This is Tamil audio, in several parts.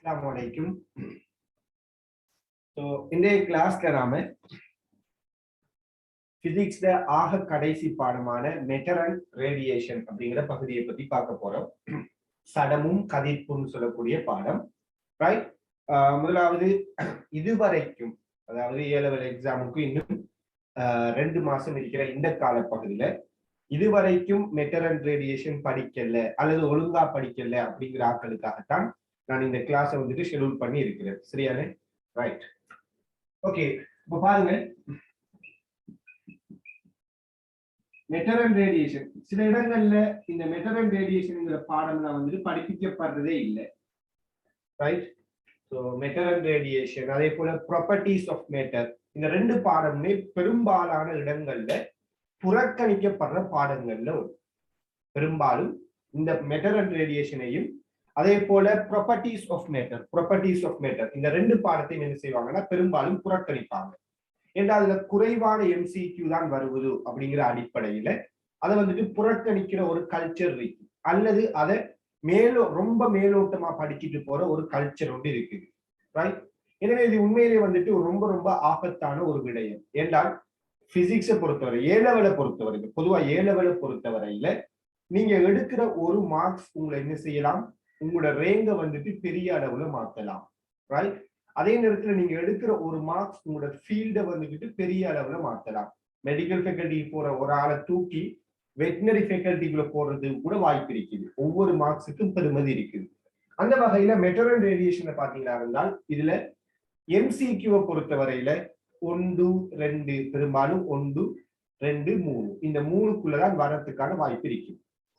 अस्सलाम वालेकुम। तो இந்த கிளாஸ்ல நாம பிசிக்ஸ்ல ஆக கடைசி பாடமான மெட்டர் அண்ட் ரேடியேஷன் அப்படிங்கிற பகுதியை பத்தி பார்க்க போறோம். சடமும் கதிர்ப்பும் சொல்லக்கூடிய பாடம். ரைட். முதலாவது இதுவரைக்கும், அதாவது ஏ லெவல் எக்ஸாமுக்கு இன்னும் 2 மாசம் இருக்கிற இந்த கால பகுதியில இதுவரைக்கும் மெட்டர் அண்ட் ரேடியேஷன் படிக்கல அல்லது ஒழுங்கா படிக்கல அப்படிங்கிற ஆட்களுக்காகத்தான் நான் இந்த கிளாஸை வந்துட்டு ஷெடியூல் பண்ணி இருக்கிறேன். சரியானே? ரைட். ஓகே, இப்ப பாருங்க, மெட்டர் அண்ட் ரேடியேஷன் சில இடங்கள்ல இந்த மெட்டர் அண்ட் ரேடியேஷன்ங்கிற பாடம்லாம் வந்துட்டு படிப்பிக்கப்படுறதே இல்லை. Right. So matter and radiation, அதே போல ப்ராப்பர்ட்டிஸ் ஆஃப் மேட்டர், இந்த 2 பாடமுமே பெரும்பாலான இடங்கள்ல புறக்கணிக்கப்படுற பாடங்கள்ல ஒரு பெரும்பாலும் இந்த மெட்டர் அண்ட் ரேடியேஷனையும் அதே போல ப்ராப்பர்ட்டிஸ் ஆஃப் மேட்டர் இந்த 2 பாடத்தையும் என்ன செய்வாங்கன்னா பெரும்பாலும் புறக்கணிப்பாங்க. ஏன்னா அதுல குறைவான எம்சிக்யூ தான் வருவது அப்படிங்கிற அடிப்படையில அதை வந்துட்டு புறக்கணிக்கிற ஒரு கல்ச்சர் இருக்கு, அல்லது அதை ரொம்ப மேலோட்டமா படிச்சுட்டு போற ஒரு கல்ச்சர் ஒன்று இருக்குது. ரைட். எனவே இது உண்மையிலேயே வந்துட்டு ரொம்ப ரொம்ப ஆபத்தான ஒரு விடயம். என்றால் பிசிக்ஸை பொறுத்தவரை, ஏ லெவலை பொறுத்தவரை, பொதுவா ஏ லெவலை பொறுத்தவரையில நீங்க எடுக்கிற ஒரு மார்க்ஸ் உங்களை என்ன செய்யலாம், உங்களோட ரேங்கை வந்துட்டு பெரிய அளவுல மாத்தலாம். ரைட். அதே நேரத்துல நீங்க எடுக்கிற ஒரு மார்க்ஸ் உங்களோட ஃபீல்டை வந்துட்டு பெரிய அளவுல மாத்தலாம். மெடிக்கல் ஃபேக்கல்ட்டி போற ஒரு ஆளை தூக்கி வெட்டினரி ஃபேக்கல்ட்டிக்குள்ள போறது கூட வாய்ப்பு இருக்குது. ஒவ்வொரு மார்க்ஸுக்கும் பெருமதி இருக்குது. அந்த வகையில மெட்டர் அண்ட் ரேடியேஷனை பாத்தீங்கன்னா இருந்தால் இதுல எம்சிக்யூவை பொறுத்தவரையில 1, 2, பெரும்பாலும் 1, 2, 3 இந்த 3க்குள்ளதான் வரதுக்கான வாய்ப்பு இருக்கு.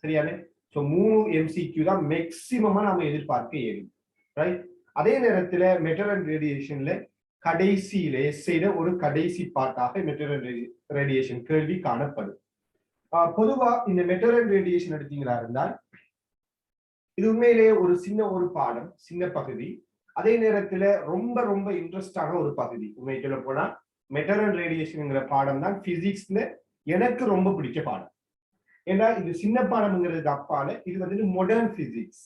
சரியானே? ஸோ 3 எம்சிக்யூ தான் மேக்சிமமா நம்ம எதிர்பார்க்க இயலும். ரைட். அதே நேரத்துல மெட்டர் அண்ட் ரேடியேஷன்ல கடைசியில எஸ்ஐல ஒரு கடைசி பாட்டாக மெட்டர் அண்ட் ரேடியேஷன் கேள்வி காணப்படும். பொதுவா இந்த மெட்டர் அண்ட் ரேடியேஷன் எடுத்தீங்களா இருந்தால் இது உண்மையிலேயே ஒரு பாடம், சின்ன பகுதி. அதே நேரத்துல ரொம்ப ரொம்ப இன்ட்ரெஸ்டான ஒரு பகுதி. உண்மை சொல்ல போனா மெட்டர் அண்ட் ரேடியேஷன்ங்கிற பாடம் தான் பிசிக்ஸ்ல எனக்கு ரொம்ப பிடிச்ச பாடம். ஏன்னா இது சின்ன பாடம்ங்கிறதுக்கு அப்பால இது வந்துட்டு மாடர்ன் பிசிக்ஸ்,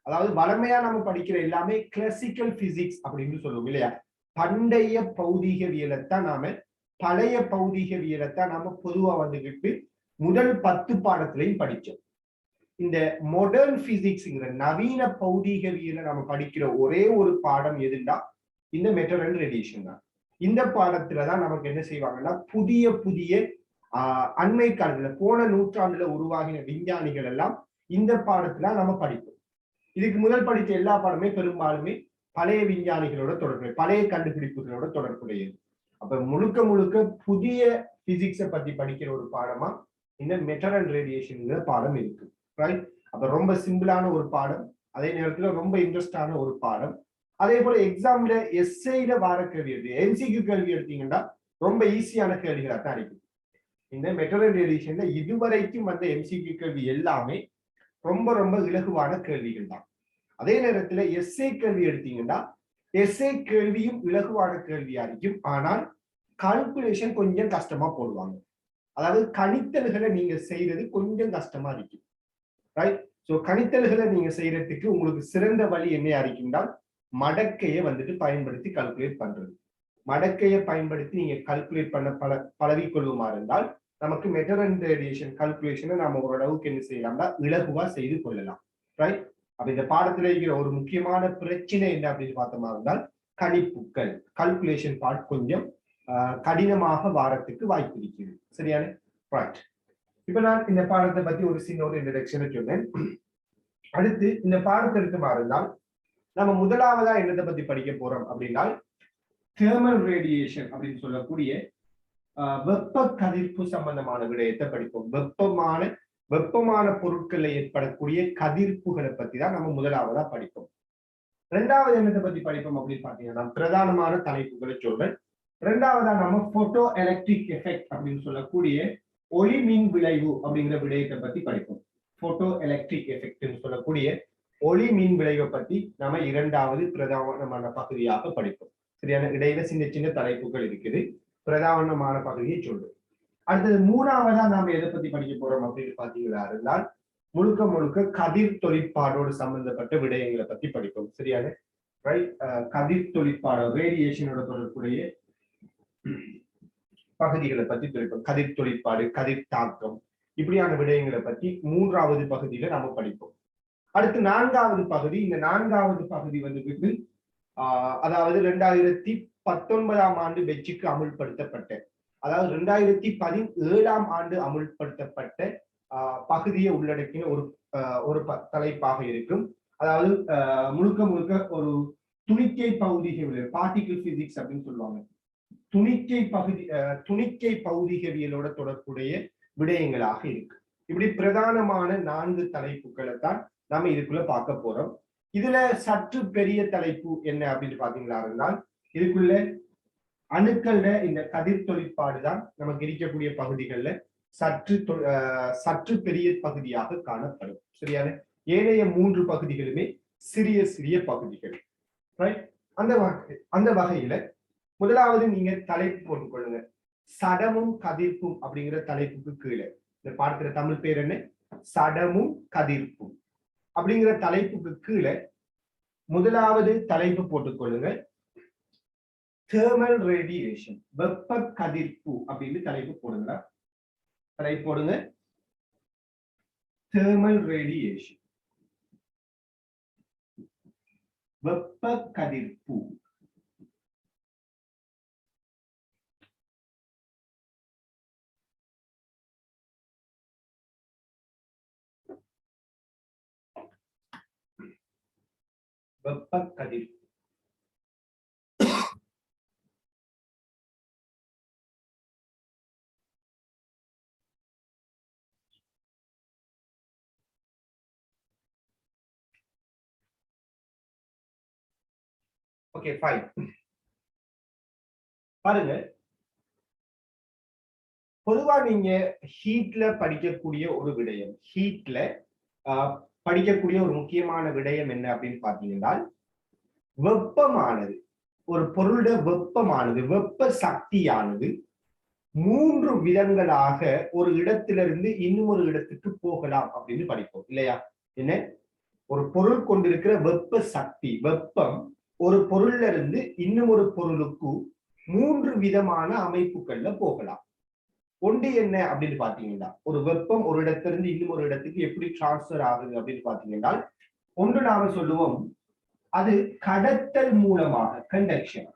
அதாவது வளமையா நம்ம படிக்கிற எல்லாமே கிளாசிக்கல் பிசிக்ஸ் அப்படின்னு சொல்லுவோம் இல்லையா. பண்டைய பௌதிகவியலைத்தான் பழைய பௌதிகவியலைத்தான் நாம பொதுவா வந்துகிட்டு முதல் 10 பாடத்திலையும் படிச்சோம். இந்த மாடர்ன் பிசிக்ஸ்ங்கிற நவீன பௌதிகவியலை நம்ம படிக்கிற ஒரே ஒரு பாடம் எதுண்டா இந்த மெட்டர் அண்ட் ரேடியேஷன் தான். இந்த பாடத்துலதான் நமக்கு என்ன செய்வாங்கன்னா புதிய புதிய அண்மை காலத்துல போன நூற்றாண்டுல உருவாகின விஞ்ஞானிகள் எல்லாம் இந்த பாடத்துல நம்ம படிப்போம். இதுக்கு முதல் படித்த எல்லா பாடமே பெரும்பாலுமே பழைய விஞ்ஞானிகளோட தொடர்புடைய, பழைய கண்டுபிடிப்புகளோட தொடர்புடையது. அப்ப முழுக்க முழுக்க புதிய பிசிக்ஸை பத்தி படிக்கிற ஒரு பாடமா இந்த மெட்டர் அண்ட் ரேடியேஷன்ங்கிற பாடம் இருக்கு. ரைட். அப்ப ரொம்ப சிம்பிளான ஒரு பாடம், அதே நேரத்துல ரொம்ப இன்ட்ரெஸ்டான ஒரு பாடம். அதே போல எக்ஸாம்ல எஸ்ஐல வார கேள்வி எடுத்து எம்சிக்யூ கேள்வி எடுத்தீங்கன்னா ரொம்ப ஈஸியான கேள்விகளா தான் இருக்கும். இந்த மெட்டர் அண்ட் ரேடியேஷன்ல இதுவரைக்கும் வந்த எம்சிக்யூ கேள்வி எல்லாமே ரொம்ப ரொம்ப இலகுவான கேள்விகள் தான். அதே நேரத்துல எஸ்ஐ கேள்வி எடுத்தீங்கன்னா எஸ்ஐ கேள்வியும் இலகுவான கேள்வியா இருக்கும், ஆனால் கால்குலேஷன் கொஞ்சம் கஷ்டமா போடுவாங்க. அதாவது கணித்தல்களை நீங்க செய்யறது கொஞ்சம் கஷ்டமா இருக்கும். ரைட். ஸோ கணித்தல்களை நீங்க செய்யறதுக்கு உங்களுக்கு சிறந்த வழி என்ன இருக்கும்னா மடக்கையை வந்துட்டு பயன்படுத்தி கால்குலேட் பண்றது. மடக்கையை பயன்படுத்தி நீங்க கால்குலேட் பண்ண பழகிக்கொள்ளுமா இருந்தால் நமக்கு மெட்டர் அண்ட் ரேடியேஷன் கால்குலேஷனை நம்ம ஓரளவுக்கு என்ன செய்யலாம்னா இலகுவா செய்து கொள்ளலாம். ரைட். அப்ப இந்த பாடத்துல இருக்கிற ஒரு முக்கியமான பிரச்சனை என்ன அப்படின்னு பார்த்தோமா இருந்தால் கணிப்புகள், கால்குலேஷன் பார்ட் கொஞ்சம் கடினமாக வாரத்துக்கு வாய்ப்பு இருக்கிறது. சரியான? ரைட். இப்ப நான் இந்த பாடத்தை பத்தி ஒரு சின்ன இன்ட்ரோடக்ஷன் சொன்னேன். அடுத்து இந்த பாடத்தை எடுத்து இருந்தால் நம்ம முதலாவதா என்னத்தை பத்தி படிக்க போறோம் அப்படின்னா தெர்மல் ரேடியேஷன் அப்படின்னு சொல்லக்கூடிய வெப்ப கதிர்ப்பு சம்பந்தமான விடயத்தை படிப்போம். வெப்பமான பொருட்கள்ல ஏற்படக்கூடிய கதிர்ப்புகளை பத்தி தான் நம்ம முதலாவதா படிப்போம். 2வது என்னத்தை பத்தி படிப்போம் அப்படின்னு பாத்தீங்கன்னா பிரதானமான தலைப்புகளை சொல்றேன். 2வதா நம்ம போட்டோ எலக்ட்ரிக் எஃபெக்ட் அப்படின்னு சொல்லக்கூடிய ஒளி மின் விளைவு அப்படிங்கிற விடயத்தை பத்தி படிப்போம். போட்டோ எலக்ட்ரிக் எஃபெக்ட் சொல்லக்கூடிய ஒளி மின் விளைவை பத்தி நம்ம 2வது பிரதானமான பகுதியாக படிப்போம். சரியான? இடையில சின்ன சின்ன தலைப்புகள் இருக்குது. பிரதானமான பகுதியை சொல்றோம். அடுத்தது 3வதா நாம எதை பத்தி படிக்க போறோம் அப்படின்னு பாத்தீங்களா இருந்தால் முழுக்க முழுக்க கதிர் தொழிற்பாடோடு சம்பந்தப்பட்ட விடயங்களை பத்தி படிப்போம். சரியான? ரைட். கதிர் தொழிற்பாடு ரேடியேஷனோட தொடர்புடைய பகுதிகளை பத்தி தெரிவிப்போம். கதிர் தொழிற்பாடு, கதிர் தாக்கம், இப்படியான விடயங்களை பத்தி 3வது பகுதியில நாம படிப்போம். அடுத்து 4வது பகுதி. இந்த 4வது பகுதி வந்து அதாவது 2019ஆம் ஆண்டு வெற்றிக்கு அமுல்படுத்தப்பட்ட, அதாவது 2017ஆம் ஆண்டு அமுல்படுத்தப்பட்ட பகுதியை உள்ளடக்கின ஒரு தலைப்பாக இருக்கும். அதாவது முழுக்க முழுக்க ஒரு துணிக்கை பகுதிகள், பார்ட்டிகிள் பிசிக்ஸ் அப்படின்னு சொல்லுவாங்க. துணிக்கை பகுதிகவியலோட தொடர்புடைய விடயங்களாக இருக்கு. இப்படி பிரதானமான 4 தலைப்புகளை தான் நம்ம இதுக்குள்ள பார்க்க போறோம். இதுல சற்று பெரிய தலைப்பு என்ன அப்படின்னு பாத்தீங்கன்னா, இதுக்குள்ள அணுக்கள இந்த கதிர் தொழிற்பாடு தான் நமக்கு இருக்கக்கூடிய பகுதிகள்ல சற்று பெரிய பகுதியாக காணப்படும். சரியான? ஏனைய 3 பகுதிகளுமே சிறிய சிறிய பகுதிகள். அந்த வகையில முதலாவது நீங்க தலைப்பு போட்டுக்கொள்ளுங்க. சடமும் கதிர்ப்பும் அப்படிங்கிற தலைப்புக்கு கீழே இந்த பார்க்கிற தமிழ் பேர் என்ன? சடமும் கதிர்ப்பும் அப்படிங்கிற தலைப்புக்கு கீழே முதலாவது தலைப்பு போட்டுக்கொள்ளுங்க. தெர்மல் ரேடியேஷன், வெப்ப கதிர்ப்பு அப்படின்னு தலைப்பு போடுங்களா? தலைப்பு போடுங்க. தெர்மல் ரேடியேஷன், வெப்ப கதிர்ப்பு. வெப்ப கதிர்ப்பு. Okay, fine. பாருங்க, பொதுவா நீங்க ஹீட்ல படிக்கக்கூடிய ஒரு விடயம், ஹீட்ல படிக்கக்கூடிய ஒரு முக்கியமான விடயம் என்ன அப்படின்னு பாத்தீங்கன்னா, வெப்பமானது, ஒரு பொருளுடைய வெப்பமானது, வெப்ப சக்தியானது 3 விதங்களாக ஒரு இடத்திலிருந்து இன்னும் ஒரு இடத்துக்கு போகலாம் அப்படின்னு படிப்போம் இல்லையா? என்ன? ஒரு பொருள் கொண்டிருக்கிற வெப்ப சக்தி, வெப்பம் ஒரு பொருள்ல இருந்து இன்னும் ஒரு பொருளுக்கு 3 விதமான அமைப்புகள்ல போகலாம். ஒன்று என்ன அப்படின்னு பாத்தீங்கன்னா, ஒரு வெப்பம் ஒரு இடத்திலிருந்து இன்னும் ஒரு இடத்துக்கு எப்படி டிரான்ஸ்பர் ஆகுது அப்படின்னு பாத்தீங்கன்னா, ஒன்று நாம சொல்லுவோம், அது கடத்தல் மூலமாக, கண்டக்ஷன்,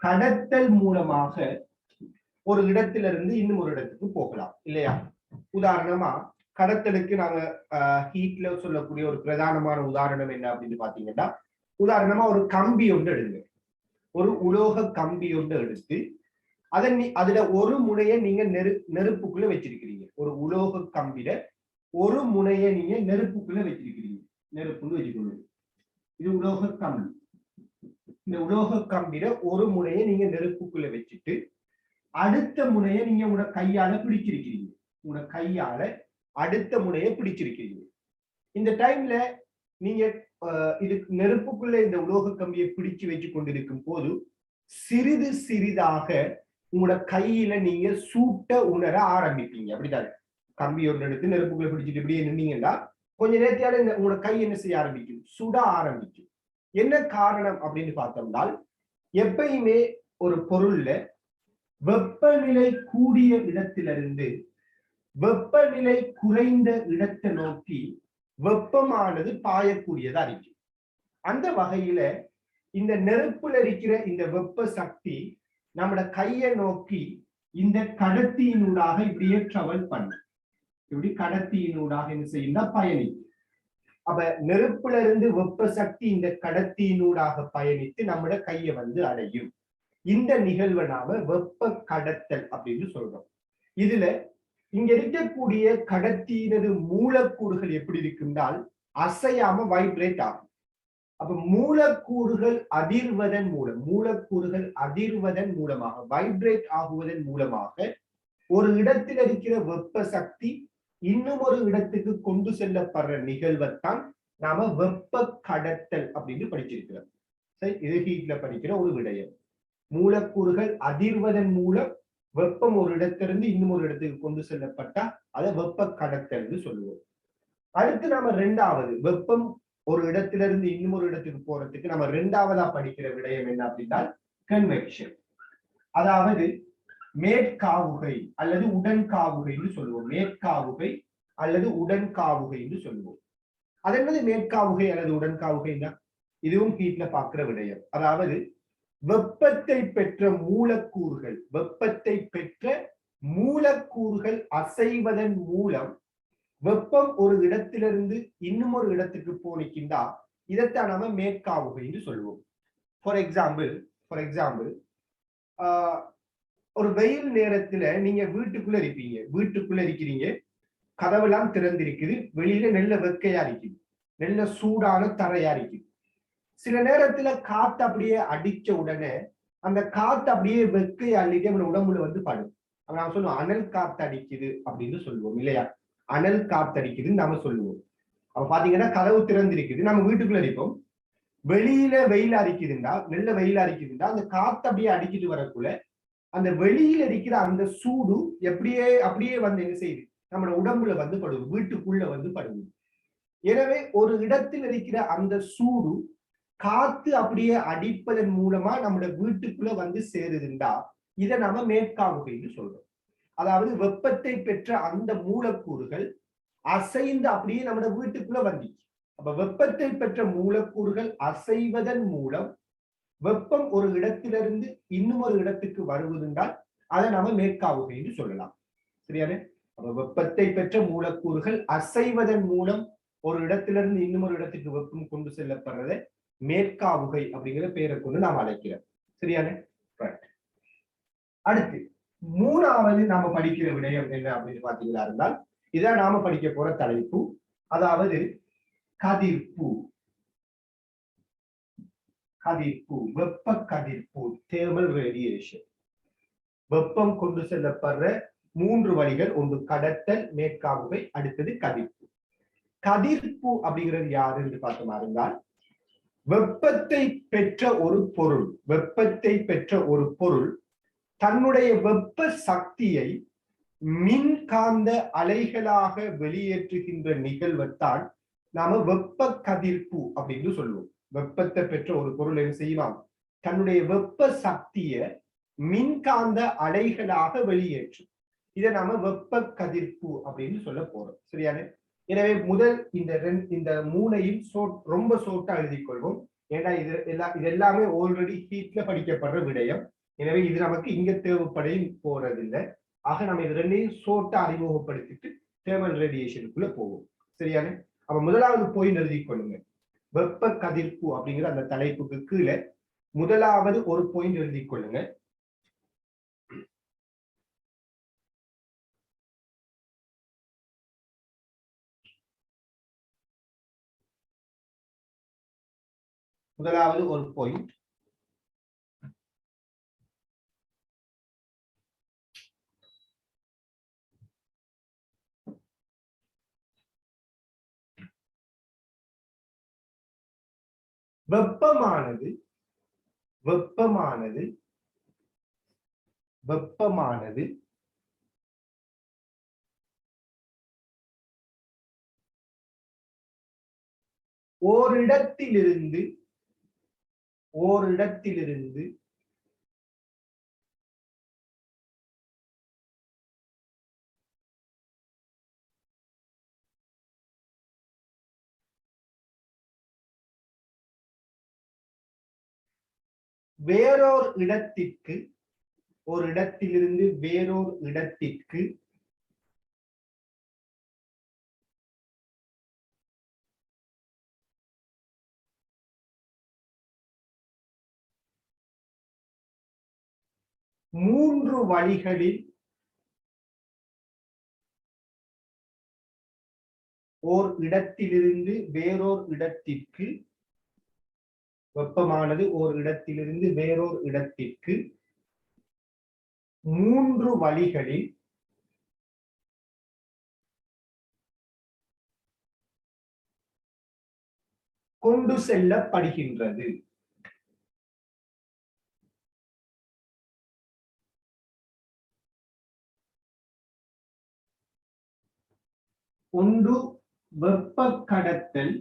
கடத்தல் மூலமாக ஒரு இடத்திலிருந்து இன்னும் ஒரு இடத்துக்கு போகலாம் இல்லையா? உதாரணமா கடத்தலுக்கு நாங்க ஹீட்ல சொல்லக்கூடிய ஒரு பிரதானமான உதாரணம் என்ன அப்படின்னு பாத்தீங்கன்னா, உதாரணமா ஒரு கம்பி ஒன்று எடுங்க. ஒரு உலோக கம்பி ஒன்று எடுத்து அதுல ஒரு முனையை நீங்க நெருப்புக்குள்ள வச்சிருக்கிறீங்க. ஒரு உலோக கம்பில ஒரு முனையை நீங்க நெருப்புக்குள்ள வச்சிருக்கிறீங்க. நெருப்புன்னு வச்சுக்கொள்ளுங்க. இது உலோக கம்பி. இந்த உலோக கம்பில ஒரு முனையை நீங்க நெருப்புக்குள்ள வச்சுட்டு அடுத்த முனையை நீங்க உங்களோட கையால பிடிச்சிருக்கிறீங்க. உங்களோட கையால அடுத்த முனையை பிடிச்சிருக்கிறீங்க. இந்த டைம்ல நீங்க இதுக்கு நெருப்புக்குள்ள இந்த உலோக கம்பியை பிடிச்சு வச்சு கொண்டிருக்கும் போது சிறிது சிறிதாக உங்களோட கையில நீங்க சூட்ட உணர ஆரம்பிப்பீங்க. அப்படித்தானே? கம்பி ஒன்று எடுத்து நெருப்புக்குள்ள பிடிச்சிட்டு இப்படியே நின்னீங்கன்னா கொஞ்ச நேரத்தியால உங்களோட கை என்ன செய்ய ஆரம்பிக்கும்? சுட ஆரம்பிக்கும். என்ன காரணம் அப்படின்னு பார்த்தோம்னா, எப்பயுமே ஒரு பொருள்ல வெப்பநிலை கூடிய இடத்திலிருந்து வெப்பநிலை குறைந்த இடத்தை நோக்கி வெப்பமானது பாயக்கூடியதா இருக்கு. அந்த வகையில இந்த நெருப்புல இருக்கிற இந்த வெப்ப சக்தி நம்மளோட கையை நோக்கி இந்த கடத்தியினூடாக இப்படியே டிராவல் பண்ணு. இப்படி கடத்தியினூடாக என்ன செய்யும்னா பயணிக்கும். அப்ப நெருப்புல இருந்து வெப்ப சக்தி இந்த கடத்தியினூடாக பயணித்து நம்மளோட கையை வந்து அடையும். இந்த நிகழ்வை நாம வெப்ப கடத்தல் அப்படின்னு சொல்றோம். இதுல இங்க இருக்கக்கூடிய கடத்தியினது மூலக்கூறுகள் எப்படி இருக்குன்றால் அசையாம வைப்ரேட் ஆகும். அப்ப மூலக்கூறுகள் அதிர்வதன் மூலமாக வைப்ரேட் ஆகுவதன் மூலமாக ஒரு இடத்தில் இருக்கிற வெப்ப சக்தி இன்னும் ஒரு இடத்துக்கு கொண்டு செல்லப்படுற நிகழ்வைத்தான் நாம வெப்ப கடத்தல் அப்படின்னு படிச்சிருக்கிறோம். சரி, இது ஹீட்ல படிக்கிற ஒரு விடயம். மூலக்கூறுகள் அதிர்வதன் மூலம் வெப்பம் ஒரு இடத்திலிருந்து இன்னும் ஒரு இடத்துக்கு கொண்டு செல்லப்பட்டா அதை வெப்ப கடத்தல் சொல்லுவோம். அடுத்து நாம 2வது வெப்பம் ஒரு இடத்திலிருந்து இன்னொரு இடத்துக்கு போறதுக்கு நம்ம இரண்டாவதா படிக்கிற விடயம் என்ன அப்படின்னா கன்வெக்ஷன். அதாவது மேற்காவுகை அல்லது உடன்காவுகை என்று சொல்லுவோம். மேற்காவுகை அல்லது உடன்காவுகை என்று சொல்லுவோம். அது என்னது மேற்காவுகை அல்லது உடன்காவுகைன்னா? இதுவும் ஹீட்ல பார்க்கிற விடயம். அதாவது வெப்பத்தை பெற்ற மூலக்கூறுகள் அசைவதன் மூலம் வெப்பம் ஒரு இடத்திலிருந்து இன்னும் ஒரு இடத்துக்கு போனிக்கின்றா இதைத்தான் நம்ம மேற்காவுகை என்று சொல்லுவோம். ஃபார் எக்ஸாம்பிள் ஒரு வெயில் நேரத்துல நீங்க வீட்டுக்குள்ள இருக்கிறீங்க, கதவெல்லாம் திறந்திருக்குது, வெளியில நல்ல வெக்கையா இருக்குது, நல்ல சூடான தரையா இருக்குது. சில நேரத்துல காத்து அப்படியே அடிச்ச உடனே அந்த காத்து அப்படியே வெக்கையை அள்ளிட்டு நம்ம உடம்புல வந்து படும். நாம சொல்லுவோம் அனல் காத்து அடிக்குது அப்படின்னு சொல்லுவோம் இல்லையா? அனல் காத்து அடிக்குதுன்னு நாம சொல்லுவோம். அப்ப பாத்தீங்கன்னா கதவு திறந்திருக்குது, நம்ம வீட்டுக்குள்ள இருப்போம், வெளியில வெயில் அடிக்குதுண்டா, நல்ல வெயில் அடிக்குதுண்டா, அந்த காத்து அப்படியே அடிக்கிட்டு வரக்குள்ள அந்த வெளியில இருக்கிற அந்த சூடு அப்படியே வந்து என்ன செய்யுது, நம்மளோட உடம்புல வந்து படுது, வீட்டுக்குள்ள வந்து படுது. எனவே ஒரு இடத்தில் இருக்கிற அந்த சூடு காத்து அப்படியே அடிப்பதன் மூலமா நம்மளோட வீட்டுக்குள்ள வந்து சேருதுண்டா இதை நாம மேற்காவுகைன்னு சொல்றோம். அதாவது வெப்பத்தை பெற்ற அந்த மூலக்கூறுகள் அசைந்து அப்படியே நம்மளோட வீட்டுக்குள்ள வந்துச்சு. அப்ப வெப்பத்தை பெற்ற மூலக்கூறுகள் அசைவதன் மூலம் வெப்பம் ஒரு இடத்திலிருந்து இன்னும் ஒரு இடத்துக்கு வருவதுண்டால் அதை நாம மேற்காவுகைன்னு சொல்லலாம். சரியானே? அப்ப வெப்பத்தை பெற்ற மூலக்கூறுகள் அசைவதன் மூலம் ஒரு இடத்திலிருந்து இன்னும் ஒரு இடத்துக்கு வெப்பம் கொண்டு செல்லப்படுறதை மேற்காவுகை அப்படிங்கிற பெயரை கொண்டு நாம் அழைக்கிறோம். சரியானே? அடுத்து மூணாவது நாம படிக்கிற விடயம் என்ன அப்படின்னு பாத்தீங்களா இருந்தால் இதான் நாம படிக்க போற தலைப்பு. அதாவது கதிர்ப்பு. வெப்ப கதிர்ப்பு, தேர்மல் ரேடியேஷன். வெப்பம் கொண்டு செல்லப்படுற 3 வழிகள். ஒன்று கடத்தல், மேற்காவுகை, அடுத்தது கதிர்ப்பு. கதிர்ப்பு அப்படிங்கிறது யாரு என்று பார்த்தோமா இருந்தால் வெப்பத்தை பெற்ற ஒரு பொருள் தன்னுடைய வெப்ப சக்தியை மின்காந்த அலைகளாக வெளியேற்றுகின்ற நிகழ்வைத்தான் நாம வெப்ப கதிர்ப்பு அப்படின்னு சொல்லுவோம். வெப்பத்தை பெற்ற ஒரு பொருள் என்ன செய்யலாம், தன்னுடைய வெப்ப சக்தியை மின்காந்த அலைகளாக வெளியேற்றும். இதை நாம வெப்ப கதிர்ப்பு அப்படின்னு சொல்ல போறோம். சரியானே? எனவே முதல் இந்த மூணையும் ரொம்ப ஷோர்ட்டா எழுதிக் கொள்வோம். ஏன்னா இது எல்லாமே ஆல்ரெடி ஹீட்ல படிக்கப்படுற விடயம். எனவே இது நமக்கு இங்க தேவைப்படையும் போறதில்லை. ஆக நம்ம இது ரெண்டையும் ஷோர்ட்டா அறிமுகப்படுத்திட்டு தேர்மல் ரேடியேஷனுக்குள்ள போவோம். சரியானே? அப்ப முதலாவது பாயிண்ட் எழுதிக் கொள்ளுங்க. வெப்ப கதிர்ப்பு அப்படிங்கிற அந்த தலைப்புக்கு கீழே முதலாவது ஒரு பாயிண்ட் எழுதிக் கொள்ளுங்க. முதலாவது ஒரு பாயிண்ட், வெப்பமானது ஓரிடத்திலிருந்து வேறொரு இடத்திற்கு மூன்று வழிகளில் ஓர் இடத்திலிருந்து வேறொரு இடத்திற்கு வெப்பமானது ஓர் இடத்திலிருந்து வேறொரு இடத்திற்கு மூன்று வழிகளில் கொண்டு செல்லப்படுகின்றது. ஒன்று வெப்ப கடத்தல்,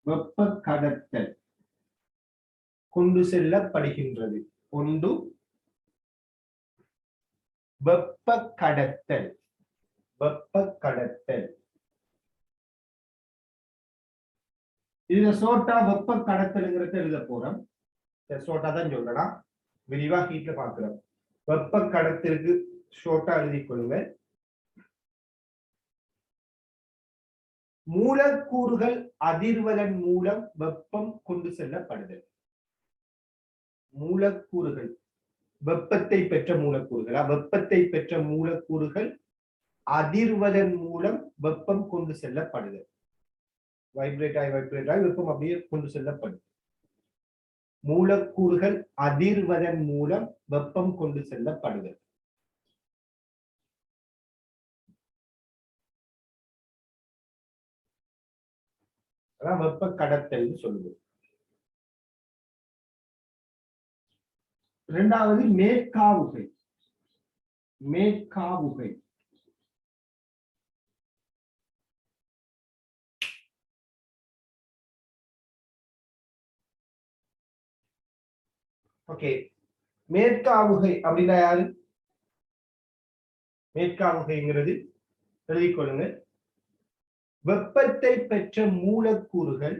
வெப்ப கடத்தல் கொண்டு செல்லப்படுகின்றது. ஒன்று வெப்ப கடத்தல். வெப்ப கடத்தல் இதுல சோட்டா வெப்ப கடத்தல்ங்கிறத எழுத போறோம். சோட்டா தான் சொல்லலாம், விரிவா ஹீட்ல பாக்குறோம். வெப்ப கடத்தலுக்கு ஷோட்டா எழுதி கொள்ளுங்க. மூலக்கூறுகள் அதிர்வதன் மூலம் வெப்பம் கொண்டு செல்லப்படுதல். மூலக்கூறுகள் வெப்பத்தை பெற்ற மூலக்கூறுகள், வெப்பத்தை பெற்ற மூலக்கூறுகள் அதிர்வதன் மூலம் வெப்பம் கொண்டு செல்லப்படுதல். வைப்ரேட் ஆகி வெப்பம் அப்படியே கொண்டு செல்லப்படும். மூலக்கூறுகள் அதிர்வதன் மூலம் வெப்பம் கொண்டு செல்லப்படுதல். அதான் வெப்ப கடத்தல் சொல்லுவோம். இரண்டாவது மேற்காவுகை. மேற்காவுகை ஓகே. மேற்காவுகை அப்படின்னா யாரு? மேற்காவுகைங்கிறது எழுதிக்கொள்ளுங்க. வெப்பத்தை பெற்ற மூலக்கூறுகள்,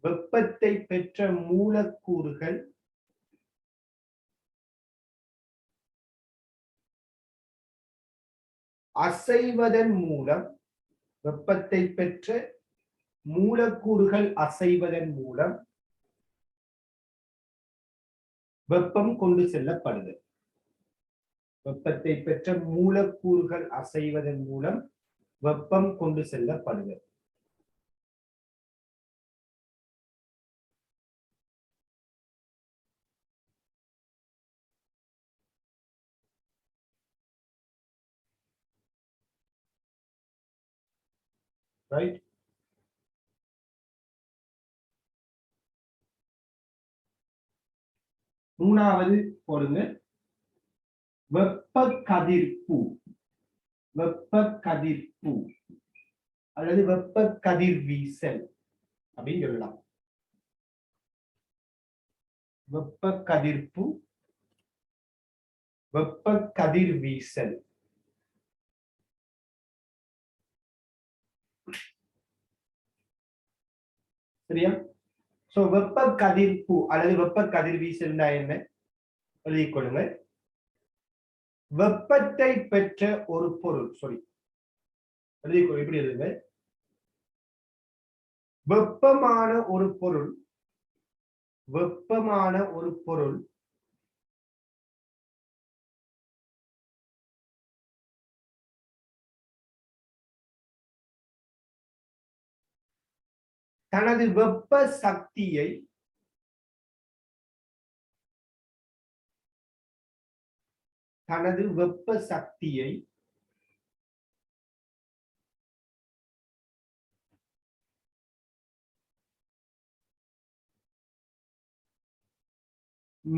வெப்பத்தை பெற்ற மூலக்கூறுகள் அசைவதன் மூலம், வெப்பத்தை பெற்ற மூலக்கூறுகள் அசைவதன் மூலம் வெப்பம் கொண்டு செல்லப்படுதல். வெப்பத்தை பெற்ற மூலக்கூறுகள் அசைவதன் மூலம் வெப்பம் கொண்டு செல்லப்படுதல். ரைட். மூணாவது போடுங்க, வெப்ப கதிர்ப்பு. வெப்ப கதிர்ப்பு அல்லது வெப்ப கதிர்வீசல் அப்படின்னு சொல்லலாம். வெப்ப கதிர்ப்பு, வெப்ப கதிர்வீசல். சரியா? சோ வெப்ப கதிர்ப்பு அல்லது வெப்ப கதிர்வீசல் என்ன எழுதிக் கொள்ளுங்க. வெப்பத்தை பெற்ற ஒரு பொருள், எழுதிக் கொள்ளுங்க. இப்படி எழுதுங்க. வெப்பமான ஒரு பொருள், வெப்பமான ஒரு பொருள் தனது வெப்ப சக்தியை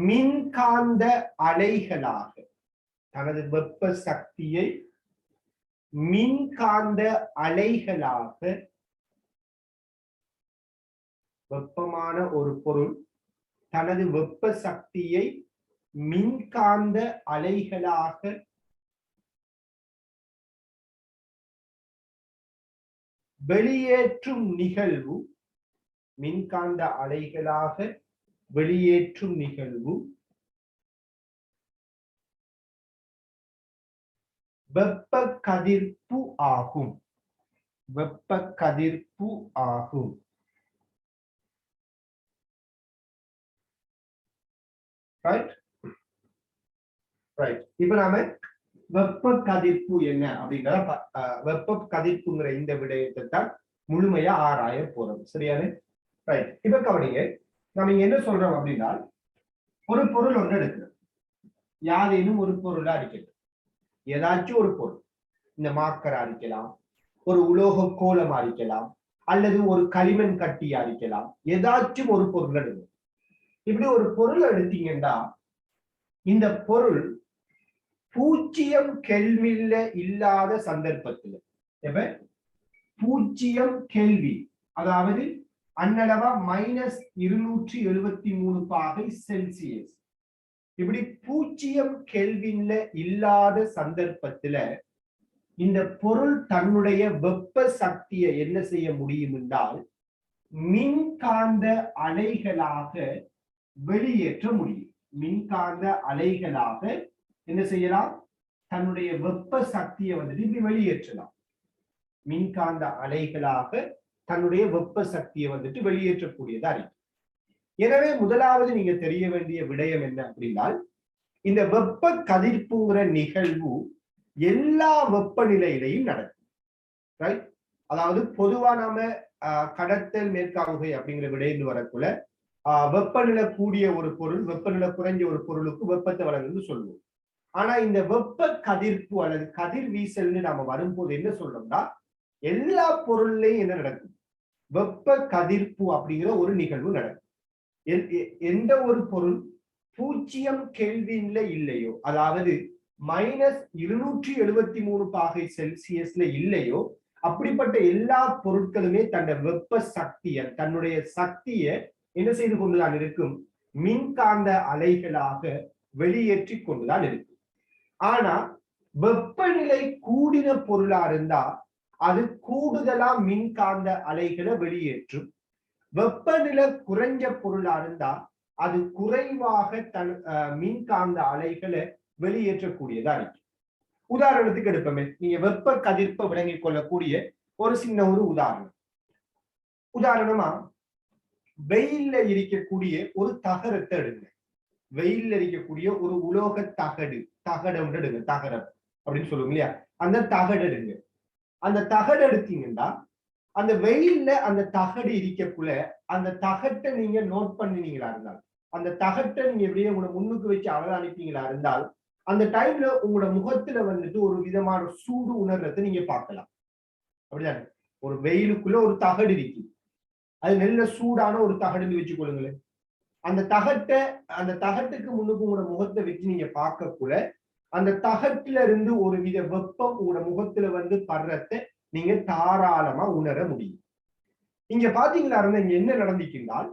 மின்காந்த அலைகளாக, தனது வெப்ப சக்தியை மின்காந்த அலைகளாக, வெப்பமான ஒரு பொருள் தனது வெப்ப சக்தியை மின்காந்த அலைகளாக வெளியேற்றும் நிகழ்வு, மின்காந்த அலைகளாக வெளியேற்றும் நிகழ்வு வெப்ப கதிர்ப்பு ஆகும். வெப்ப கதிர்ப்பு ஆகும். ரைட். இப்ப நாம வெப்ப கதிர்ப்பு என்ன அப்படிங்கிற வெப்ப கதிர்ப்புங்கிற இந்த விடயத்தை தான் முழுமையா ஆராய போறோம். சரியானே? ரைட். இப்ப கவனிங்க, நம்ம இங்க என்ன சொல்றோம் அப்படின்னா, ஒரு பொருள் ஒன்று எடுக்கிறோம். யாரேனும் ஒரு பொருளை அடிக்கணும். ஏதாச்சும் ஒரு பொருள், இந்த மார்க்கர் அடிக்கலாம், ஒரு உலோக கோலம் அடிக்கலாம், அல்லது ஒரு களிமண் கட்டி அடிக்கலாம். ஏதாச்சும் ஒரு பொருள் எடுக்கணும். இப்படி ஒரு பொருள் எடுத்தீங்கன்னா இந்த பொருள் 0 கெல்வின்ல இல்லாத சந்தர்ப்பத்தில், 0 கெல்வின், அதாவது அன்னளவா -273 பாகை செல்சியஸ். இப்படி 0 கெல்வின்ல இல்லாத சந்தர்ப்பத்துல இந்த பொருள் தன்னுடைய வெப்ப சக்தியை என்ன செய்ய முடியும் என்றால் மின்காந்த அலைகளாக வெளியேற்ற முடியும். மின்காந்த அலைகளாக என்ன செய்யலாம்? தன்னுடைய வெப்ப சக்தியை வந்துட்டு இப்படி வெளியேற்றலாம். மின்காந்த அலைகளாக தன்னுடைய வெப்ப சக்தியை வந்துட்டு வெளியேற்றக்கூடியதா இருக்கு. எனவே முதலாவது நீங்க தெரிய வேண்டிய விடயம் என்ன அப்படின்னா, இந்த வெப்ப கதிர்ப்புங்கிற நிகழ்வு எல்லா வெப்பநிலையிலையும் நடக்கும். ரைட்? அதாவது பொதுவா நாம கடத்தல் மேற்காவுகை அப்படிங்கிற விடையில வரக்குள்ள வெப்பநிலை கூடிய ஒரு பொருள் வெப்பநிலை குறைஞ்ச ஒரு பொருளுக்கு வெப்பத்தை வழங்குன்னு சொல்லுவோம். ஆனா இந்த வெப்ப கதிர்ப்பு அல்லது கதிர்வீசல்னு நாம வரும்போது என்ன சொல்றோம்னா, எல்லா பொருள்லையும் என்ன நடக்கும்? வெப்ப கதிர்ப்பு அப்படிங்கிற ஒரு நிகழ்வு நடக்கும். எந்த ஒரு பொருள் 0 கெல்வின்ல இல்லையோ, அதாவது -273 பாகை செல்சியஸ்ல இல்லையோ, அப்படிப்பட்ட எல்லா பொருட்களுமே தன்னுடைய வெப்ப சக்தியை தன்னுடைய சக்தியை என்ன செய்து கொண்டுதான் இருக்கும்? மின்காந்த அலைகளாக வெளியேற்றி கொண்டுதான் இருக்கும். ஆனா வெப்பநிலை கூடின பொருளா இருந்தா அது கூடுதலா மின்காந்த அலைகளை வெளியேற்றும். வெப்பநிலை குறைஞ்ச பொருளா இருந்தா அது குறைவாக மின்காந்த அலைகளை வெளியேற்றக்கூடியதா இருக்கு. உதாரணத்துக்கு எடுப்போமே, நீங்க வெப்ப கதிர்ப்பை விளங்கிக் கொள்ளக்கூடிய ஒரு சின்ன ஒரு உதாரணமா வெயில்ல இருக்கக்கூடிய ஒரு தகரத்தை எடுங்க. வெயில்ல இருக்கக்கூடிய ஒரு உலோக தகடம் எடுங்க. தகரம் அப்படின்னு சொல்லுவோம் இல்லையா? அந்த தகடு எடுங்க. அந்த தகடு எடுத்தீங்கன்னா அந்த வெயில்ல அந்த தகடு இருக்கக்குள்ள அந்த தகட்டை நீங்க நோட் பண்ணினீங்களா இருந்தால், அந்த தகட்டை நீங்க எப்படியே உங்களை முன்னுக்கு வச்சு அவதானிப்பீங்களா இருந்தால், அந்த டைம்ல உங்களோட முகத்துல வந்துட்டு ஒரு விதமான சூடு உணர்றதை நீங்க பார்க்கலாம். அப்படிதானே? ஒரு வெயிலுக்குள்ள ஒரு தகடு இருக்கு, அது நல்ல சூடான ஒரு தகடுன்னு வச்சு கொள்ளுங்களேன். அந்த தகட்டுக்கு முன்னுக்கு உங்களோட முகத்தை வச்சு நீங்க பார்க்கக்குள்ள அந்த தகட்டுல இருந்து ஒரு வித வெப்பம் உங்களோட முகத்துல வந்து படுறத நீங்க தாராளமா உணர முடியும். இங்க பாத்தீங்களா இருந்தா இங்க என்ன நடந்துச்சுன்னால்,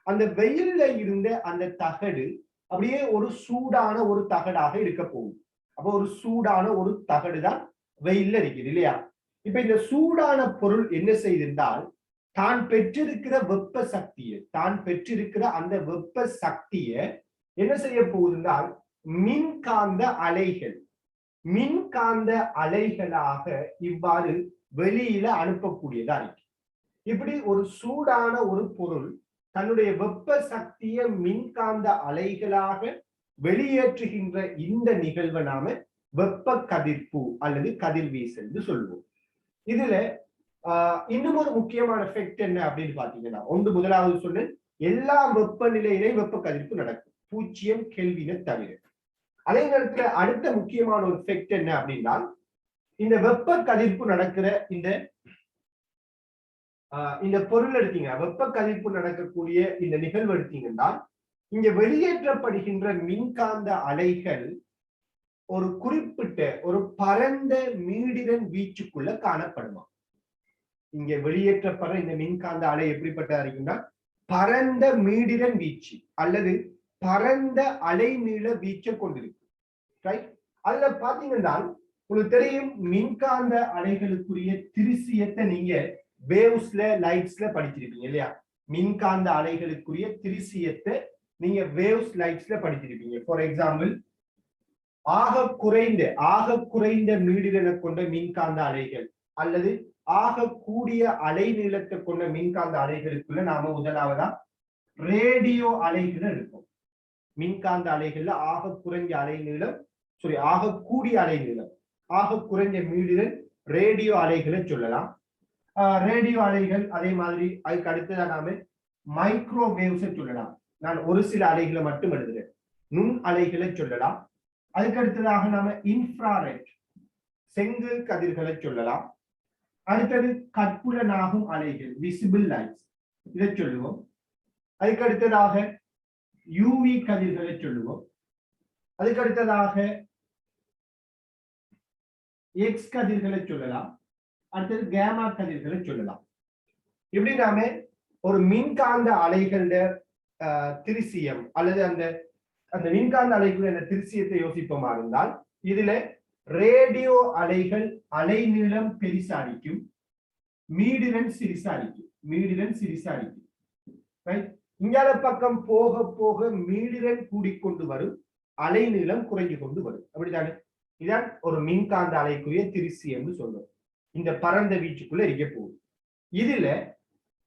அந்த வெயில்ல இருந்த அந்த தகடு அப்படியே ஒரு சூடான ஒரு தகடாக இருக்க போகுது. அப்போ ஒரு சூடான ஒரு தகடு தான் வெயில்ல இருக்குது இல்லையா? இப்ப இந்த சூடான பொருள் என்ன செய்திருந்தால், தான் பெற்றிருக்கிற வெப்ப சக்தியை அந்த வெப்ப சக்தியை என்ன செய்ய போகுதுன்றால் மின்காந்த அலைகளாக இவ்வாறு வெளியில அனுப்பக்கூடியதா இருக்கு. இப்படி ஒரு சூடான ஒரு பொருள் தன்னுடைய வெப்ப சக்தியை மின்காந்த அலைகளாக வெளியேற்றுகின்ற இந்த நிகழ்வை நாம வெப்ப கதிர்ப்பு அல்லது கதிர்வீசல் என்று சொல்லுவோம். இதுல இன்னும் ஒரு முக்கியமான எஃபெக்ட் என்ன அப்படின்னு பாத்தீங்கன்னா, முதலாவது சொன்ன எல்லா வெப்பநிலையிலையும் வெப்ப கதிர்ப்பு நடக்கும் 0 கெல்வினை தவிர. அதே நேரத்துல அடுத்த முக்கியமான ஒரு எஃபெக்ட் என்ன அப்படின்னா, இந்த வெப்ப கதிர்ப்பு நடக்கிற இந்த பொருள் எடுத்தீங்க, வெப்ப கதிர்ப்பு நடக்கக்கூடிய இந்த நிகழ்வு எடுத்தீங்கன்னா, இங்க வெளியேற்றப்படுகின்ற மின்காந்த அலைகள் ஒரு குறிப்பிட்ட ஒரு பரந்த மீடிரன் வீச்சுக்குள்ள காணப்படுமா. இங்க வெளியேற்றப்படுற இந்த மின்காந்த அலை எப்படிப்பட்டதா இருக்குன்னா, பரந்த மீடிரன் வீச்சு அல்லது பரந்த அலைநீள வீச்சை கொண்டிருக்கு. ரைட்? அதுல பாத்தீங்கன்னா உங்களுக்கு தெரியும், மின்காந்த அலைகளுக்குரிய திரிசியத்தை நீங்க வேவ்ஸ்ல லைட்ஸ்ல படிச்சிருப்பீங்க இல்லையா? மின்காந்த அலைகளுக்குரிய திரிசியத்தை நீங்க வேவ்ஸ் லைட்ஸ்ல படிச்சிருப்பீங்க. ஃபார் எக்ஸாம்பிள், ஆக குறைந்த மீடிரனை கொண்ட மின்காந்த அலைகள் அல்லது ஆக கூடிய அலை நீளத்தை கொண்ட மின்காந்த அலைகளுக்குள்ள நாம முதலாவதா ரேடியோ அலைகள் இருக்கும். மின்காந்த அலைகள்ல ஆக குறைஞ்ச அலை நீளம், ஆக கூடிய அலை நீளம், ஆக குறைஞ்ச மீடிரன் ரேடியோ அலைகளை சொல்லலாம். ரேடியோ அலைகள் அதே மாதிரி அதுக்கு அடுத்ததான் நாம மைக்ரோவேவ்ஸ் சொல்லலாம். நான் ஒரு சில அலைகளை மட்டும் எழுதுறேன். நுண் அலைகளை சொல்லலாம். அதுக்கு அடுத்ததாக நாம இன்ஃப்ராரெட் செங்கல் கதிர்களை சொல்லலாம். அடுத்தது கட்புலனாகும் அலைகள் விசிபிள் லைட்ஸ் இதை சொல்லுவோம். அதுக்கு அடுத்ததாக யூவி கதிர்களை சொல்லுவோம். அதுக்கு அடுத்ததாக எக்ஸ் கதிர்களை சொல்லலாம். அடுத்தது கேமா கதிர்களை சொல்லலாம். இப்படி நாம ஒரு மின்காந்த அலைகளோட திருசியம் அல்லது அந்த அந்த மின்காந்த அலைகள் என்ற திருசியத்தை யோசிப்போமா இருந்தால் இதுல ரேடியோ அலைகள் அலைநீளம் பெரிசாடிக்கும், மீடிரன் சிறிசாடிக்கும். இங்கால பக்கம் போக போக மீடிரன் கூடிக்கொண்டு வரும், அலைநீளம் குறைஞ்சு கொண்டு வரும். அப்படித்தானே? இதான் ஒரு மின்காந்த அலைக்குரிய திருசியம் சொல்றோம். இந்த பரந்த வீச்சுக்குள்ள இருக்க போகுது. இதுல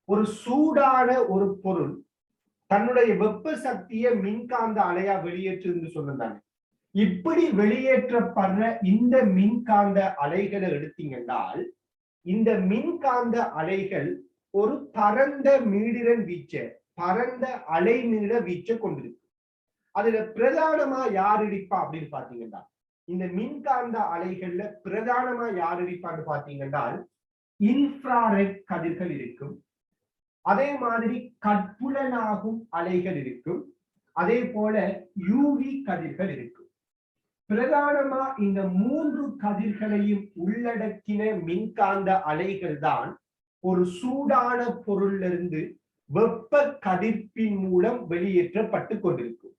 ஒரு சூடான ஒரு பொருள் தன்னுடைய வெப்ப சக்தியை மின்காந்த அலையா வெளியேற்று சொன்னாங்க. இப்படி வெளியேற்றப்படுற இந்த மின்காந்த அலைகளை எடுத்தீங்கன்னால் இந்த மின்காந்த அலைகள் ஒரு பரந்த மீடிரன் வீச்சை, பரந்த அலைநீள வீச்சை கொண்டிருக்கு. அதுல பிரதானமா யார் இருப்பா அப்படின்னு பாத்தீங்கன்னா இந்த மின்காந்த அலைகள்ல பிரதானமா யார் இருப்பான்னு பாத்தீங்கன்னா இன்ஃப்ராரெட் கதிர்கள் இருக்கும், அதே மாதிரி கட்புலனாகும் அலைகள் இருக்கும், அதே போல யூவி கதிர்கள் இருக்கும். பிரதானமா இந்த 3 கதிர்களையும் உள்ளடக்கின மின்காந்த அலைகள் தான் ஒரு சூடான பொருளிலிருந்து வெப்ப கதிர்ப்பின் மூலம் வெளியேற்றப்பட்டு கொண்டிருக்கும்.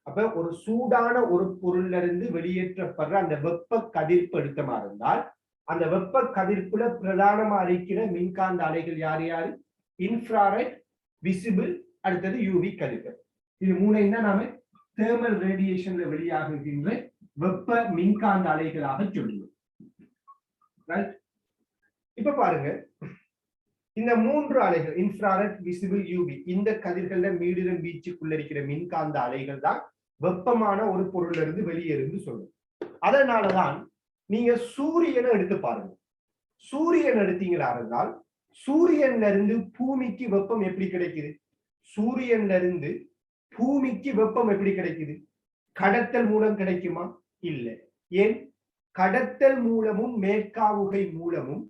அப்ப ஒரு சூடான ஒரு பொருளிலிருந்து வெளியேற்றப்படுற அந்த வெப்ப கதிர்ப்பு எடுத்தமா இருந்தால் அந்த வெப்ப கதிர்ப்புல பிரதானமா இருக்கிற மின்காந்த அலைகள் யார் யாரு? இன்ஃப்ராரெட், விசிபிள், அடுத்தது யூவி கதிர்கள். இது 3 தான் நாம தெர்மல் ரேடியேஷன்ல வெளியாகுகின்ற வெப்ப மின்காந்த அலைகளாக சொல்லுவோம். இப்ப பாருங்க, இந்த 3 அலைகள் இன்ஃப்ராரெட், விசிபிள், யூவி, இந்த கதிர்கள்ல மீடிரன் வீச்சுக்குள்ள இருக்கிற மின்காந்த அலைகள் தான் வெப்பமான ஒரு பொருள்ல இருந்து வெளியேறுன்னு சொல்லுவோம். அதனாலதான் நீங்க சூரியனை எடுத்து பாருங்க. சூரியன் எடுத்தீங்களா இருந்தால் சூரியன்ல இருந்து பூமிக்கு வெப்பம் எப்படி கிடைக்குது? சூரியன்ல இருந்து பூமிக்கு வெப்பம் எப்படி கிடைக்குது? கடத்தல் மூலம் கிடைக்குமா? இல்லை. ஏன்? கடத்தல் மூலமும் மேற்காவுகை மூலமும்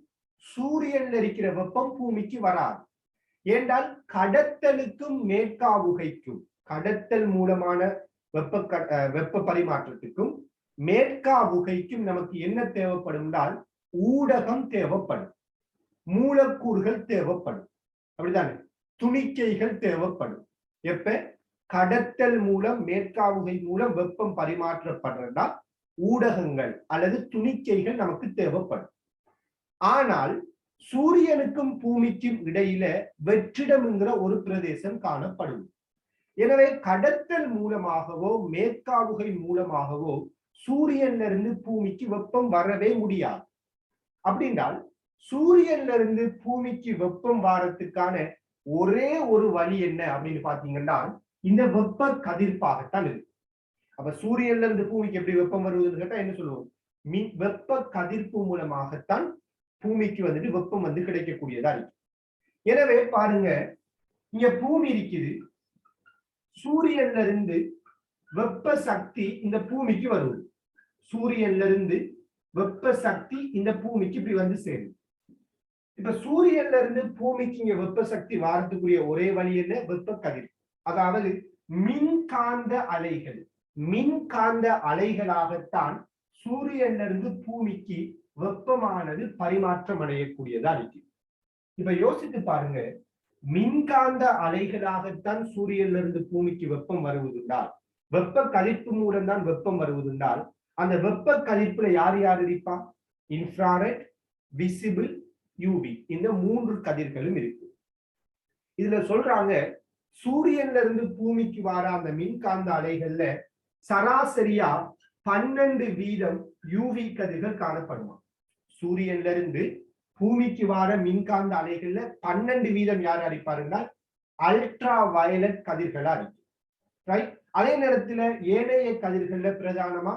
சூரியன்ல இருக்கிற வெப்பம் பூமிக்கு வராது. ஏனென்றால் கடத்தலுக்கும் மேற்காவுகைக்கும், கடத்தல் மூலமான வெப்ப பரிமாற்றத்துக்கும் மேற்காவுகைக்கும் நமக்கு என்ன தேவைப்படும் என்றால் ஊடகம் தேவைப்படும், மூலக்கூறுகள் தேவைப்படும். அப்படித்தானே? துணிக்கைகள் தேவைப்படும். எப்ப கடத்தல் மூலம் மேற்காவுகை மூலம் வெப்பம் பரிமாற்றப்படுறதா ஊடகங்கள் அல்லது துணிக்கைகள் நமக்கு தேவைப்படும். ஆனால் சூரியனுக்கும் பூமிக்கும் இடையில வெற்றிடம்ங்கிற ஒரு பிரதேசம் காணப்படும். எனவே கடத்தல் மூலமாகவோ மேற்காவுகை மூலமாகவோ சூரியன்ல இருந்து பூமிக்கு வெப்பம் வரவே முடியாது. அப்படின்றால் சூரியன்ல இருந்து பூமிக்கு வெப்பம் வாரத்துக்கான ஒரே ஒரு வழி என்ன அப்படின்னு பாத்தீங்கன்னா இந்த வெப்ப கதிர்ப்பாகத்தான் இருக்கு. அப்ப சூரியன்ல இருந்து பூமிக்கு எப்படி வெப்பம் வருவதுன்னு கேட்டா என்ன சொல்லுவோம்? வெப்ப கதிர்ப்பு மூலமாகத்தான் பூமிக்கு வந்துட்டு வெப்பம் வந்து கிடைக்கக்கூடியதா இருக்கு. எனவே பாருங்க, இங்க பூமி இருக்குது, சூரியன்ல இருந்து வெப்ப சக்தி இந்த பூமிக்கு வருது. சூரியன்ல இருந்து வெப்ப சக்தி இந்த பூமிக்கு இப்படி வந்து சேரும். இப்ப சூரியன்ல இருந்து பூமிக்கு இங்க வெப்ப சக்தி வாரத்துக்குரிய ஒரே வழி என்ன? வெப்ப கதிர். அதாவது மின்காந்த அலைகள், மின்காந்த அலைகளாகத்தான் சூரியன்ல இருந்து பூமிக்கு வெப்பமானது பரிமாற்றம் அடையக்கூடியதா இருக்கு. இப்ப யோசித்து பாருங்க, மின்காந்த அலைகளாகத்தான் சூரியன்ல இருந்து பூமிக்கு வெப்பம் வருவதுண்டால், வெப்ப கதிர்ப்பு மூலம் தான் வெப்பம் வருவதுண்டால், அந்த வெப்ப கதிர்ப்புல யார் யார் இருப்பா? இன்ஃப்ராரெட், விசிபிள், யூவி, இந்த 3 கதிர்களும் இருக்கு. இதுல சொல்றாங்க சூரியன்ல இருந்து பூமிக்கு வர அந்த மின்காந்த அலைகள்ல சராசரியா 12% யூவி கதிர்கள் காணப்படுமா? சூரியன்ல இருந்து பூமிக்கு வர மின்காந்த அலைகள்ல 12% யார் அடிப்பாருன்னா அல்ட்ரா வயலட் கதிர்களா இருக்கு. ரைட்? அதே நேரத்துல ஏனைய கதிர்கள்ல பிரதானமா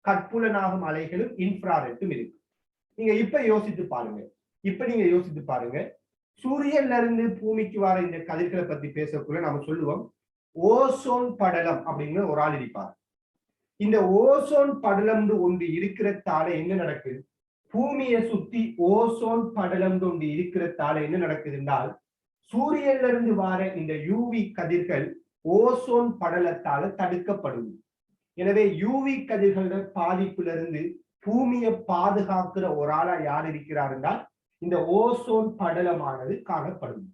கட்புலனாகும் அலைகளும் இன்ஃப்ராரெட்டும் இருக்கு. நீங்க இப்ப யோசித்து பாருங்க, சூரியன்ல இருந்து பூமிக்கு வர இந்த கதிர்களை பத்தி பேசக்குள்ள நம்ம சொல்லுவோம் ஓசோன் படலம் அப்படிங்கிற ஒரு ஆள் இருப்பார். இந்த ஓசோன் படலம் ஒன்று இருக்கிறதால என்ன நடக்குது? பூமியை சுத்தி ஓசோன் படலம் ஒன்று இருக்கிறதால என்ன நடக்குது என்றால் சூரியன்ல இருந்து வர இந்த யூவி கதிர்கள் ஓசோன் படலத்தால தடுக்கப்படும். எனவே யூவி கதிர்களோட பாதிப்புல இருந்து பூமியை பாதுகாக்கிற ஒரு ஆளா யார் இருக்கிறார் என்றால் இந்த ஓசோன் படலமானது காணப்படும்.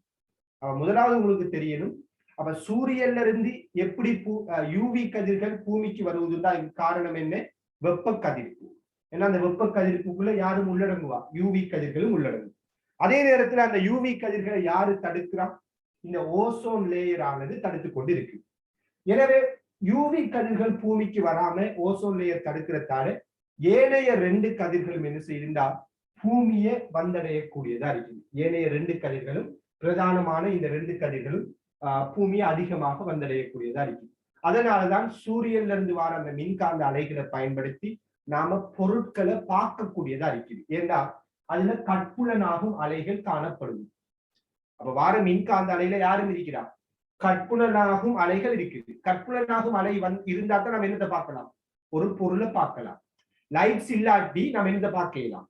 முதலாவது உங்களுக்கு தெரியணும், அப்ப சூரியன்ல இருந்து எப்படி யூவி கதிர்கள் பூமிக்கு வருவதுதான் காரணம் என்ன? வெப்ப கதிர்ப்பு. ஏன்னா அந்த வெப்ப கதிர்ப்புக்குள்ள யாரும் உள்ளடங்குவா? யூவி கதிர்களும் உள்ளடங்கும். அதே நேரத்துல அந்த யூவி கதிர்களை யாரு தடுக்கிறா? இந்த ஓசோன் லேயர் ஆனது தடுத்து கொண்டு இருக்கு. எனவே யூவி கதிர்கள் பூமிக்கு வராம ஓசோன் லேயர் தடுக்கிறதால ஏனைய 2 கதிர்களும் என்ன செய்திருந்தா பூமியை வந்தடையக்கூடியதா இருக்குது. ஏனைய 2 கதிர்களும், பிரதானமான இந்த 2 கதிர்களும் பூமியை அதிகமாக வந்தடையக்கூடியதா இருக்கு. அதனாலதான் சூரியன்ல இருந்து வர அந்த மின்காந்த அலைகளை பயன்படுத்தி நாம பொருட்களை பார்க்கக்கூடியதா இருக்குது. ஏன்னா அதுல கட்புலனாகும் அலைகள் காணப்படுது. அப்ப வார மின்காந்த அலையில யாரும் இருக்கிறா? கட்புலனாகும் அலைகள் இருக்குது. கட்புலனாகும் அலை இருந்தா தான் நம்ம என்னத்தை பார்க்கலாம்? ஒரு பொருளை பார்க்கலாம். லைட்ஸ் இல்லாட்டி நம்ம என்னத்தை பார்க்கலாம்?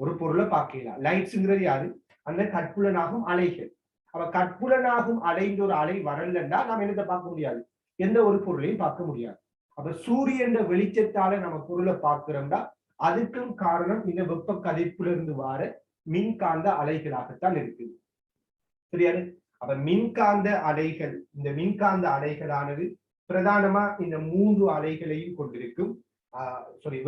ஒரு பொருளை பார்க்கலாம். லைட்ஸ்ங்கிறது யாரு? அந்த கட்புலனாகும் அலைகள். அப்ப கட்புலனாகும் அலைந்த ஒரு அலை வரலன்னா நம்ம என்னத்தை பார்க்க முடியாது? எந்த ஒரு பொருளையும் பார்க்க முடியாது. அப்ப சூரியன் வெளிச்சத்தால நம்ம பொருளை பார்க்கிறோம்னா அதுக்கும் காரணம் இந்த வெப்ப கதிர்ப்புல இருந்து வர மின்காந்த அலைகளாகத்தான் இருக்குது. சரியாது? அப்ப மின்காந்த அலைகள், இந்த மின்காந்த அலைகளானது பிரதானமா இந்த 3 அலைகளையும் கொண்டிருக்கும்.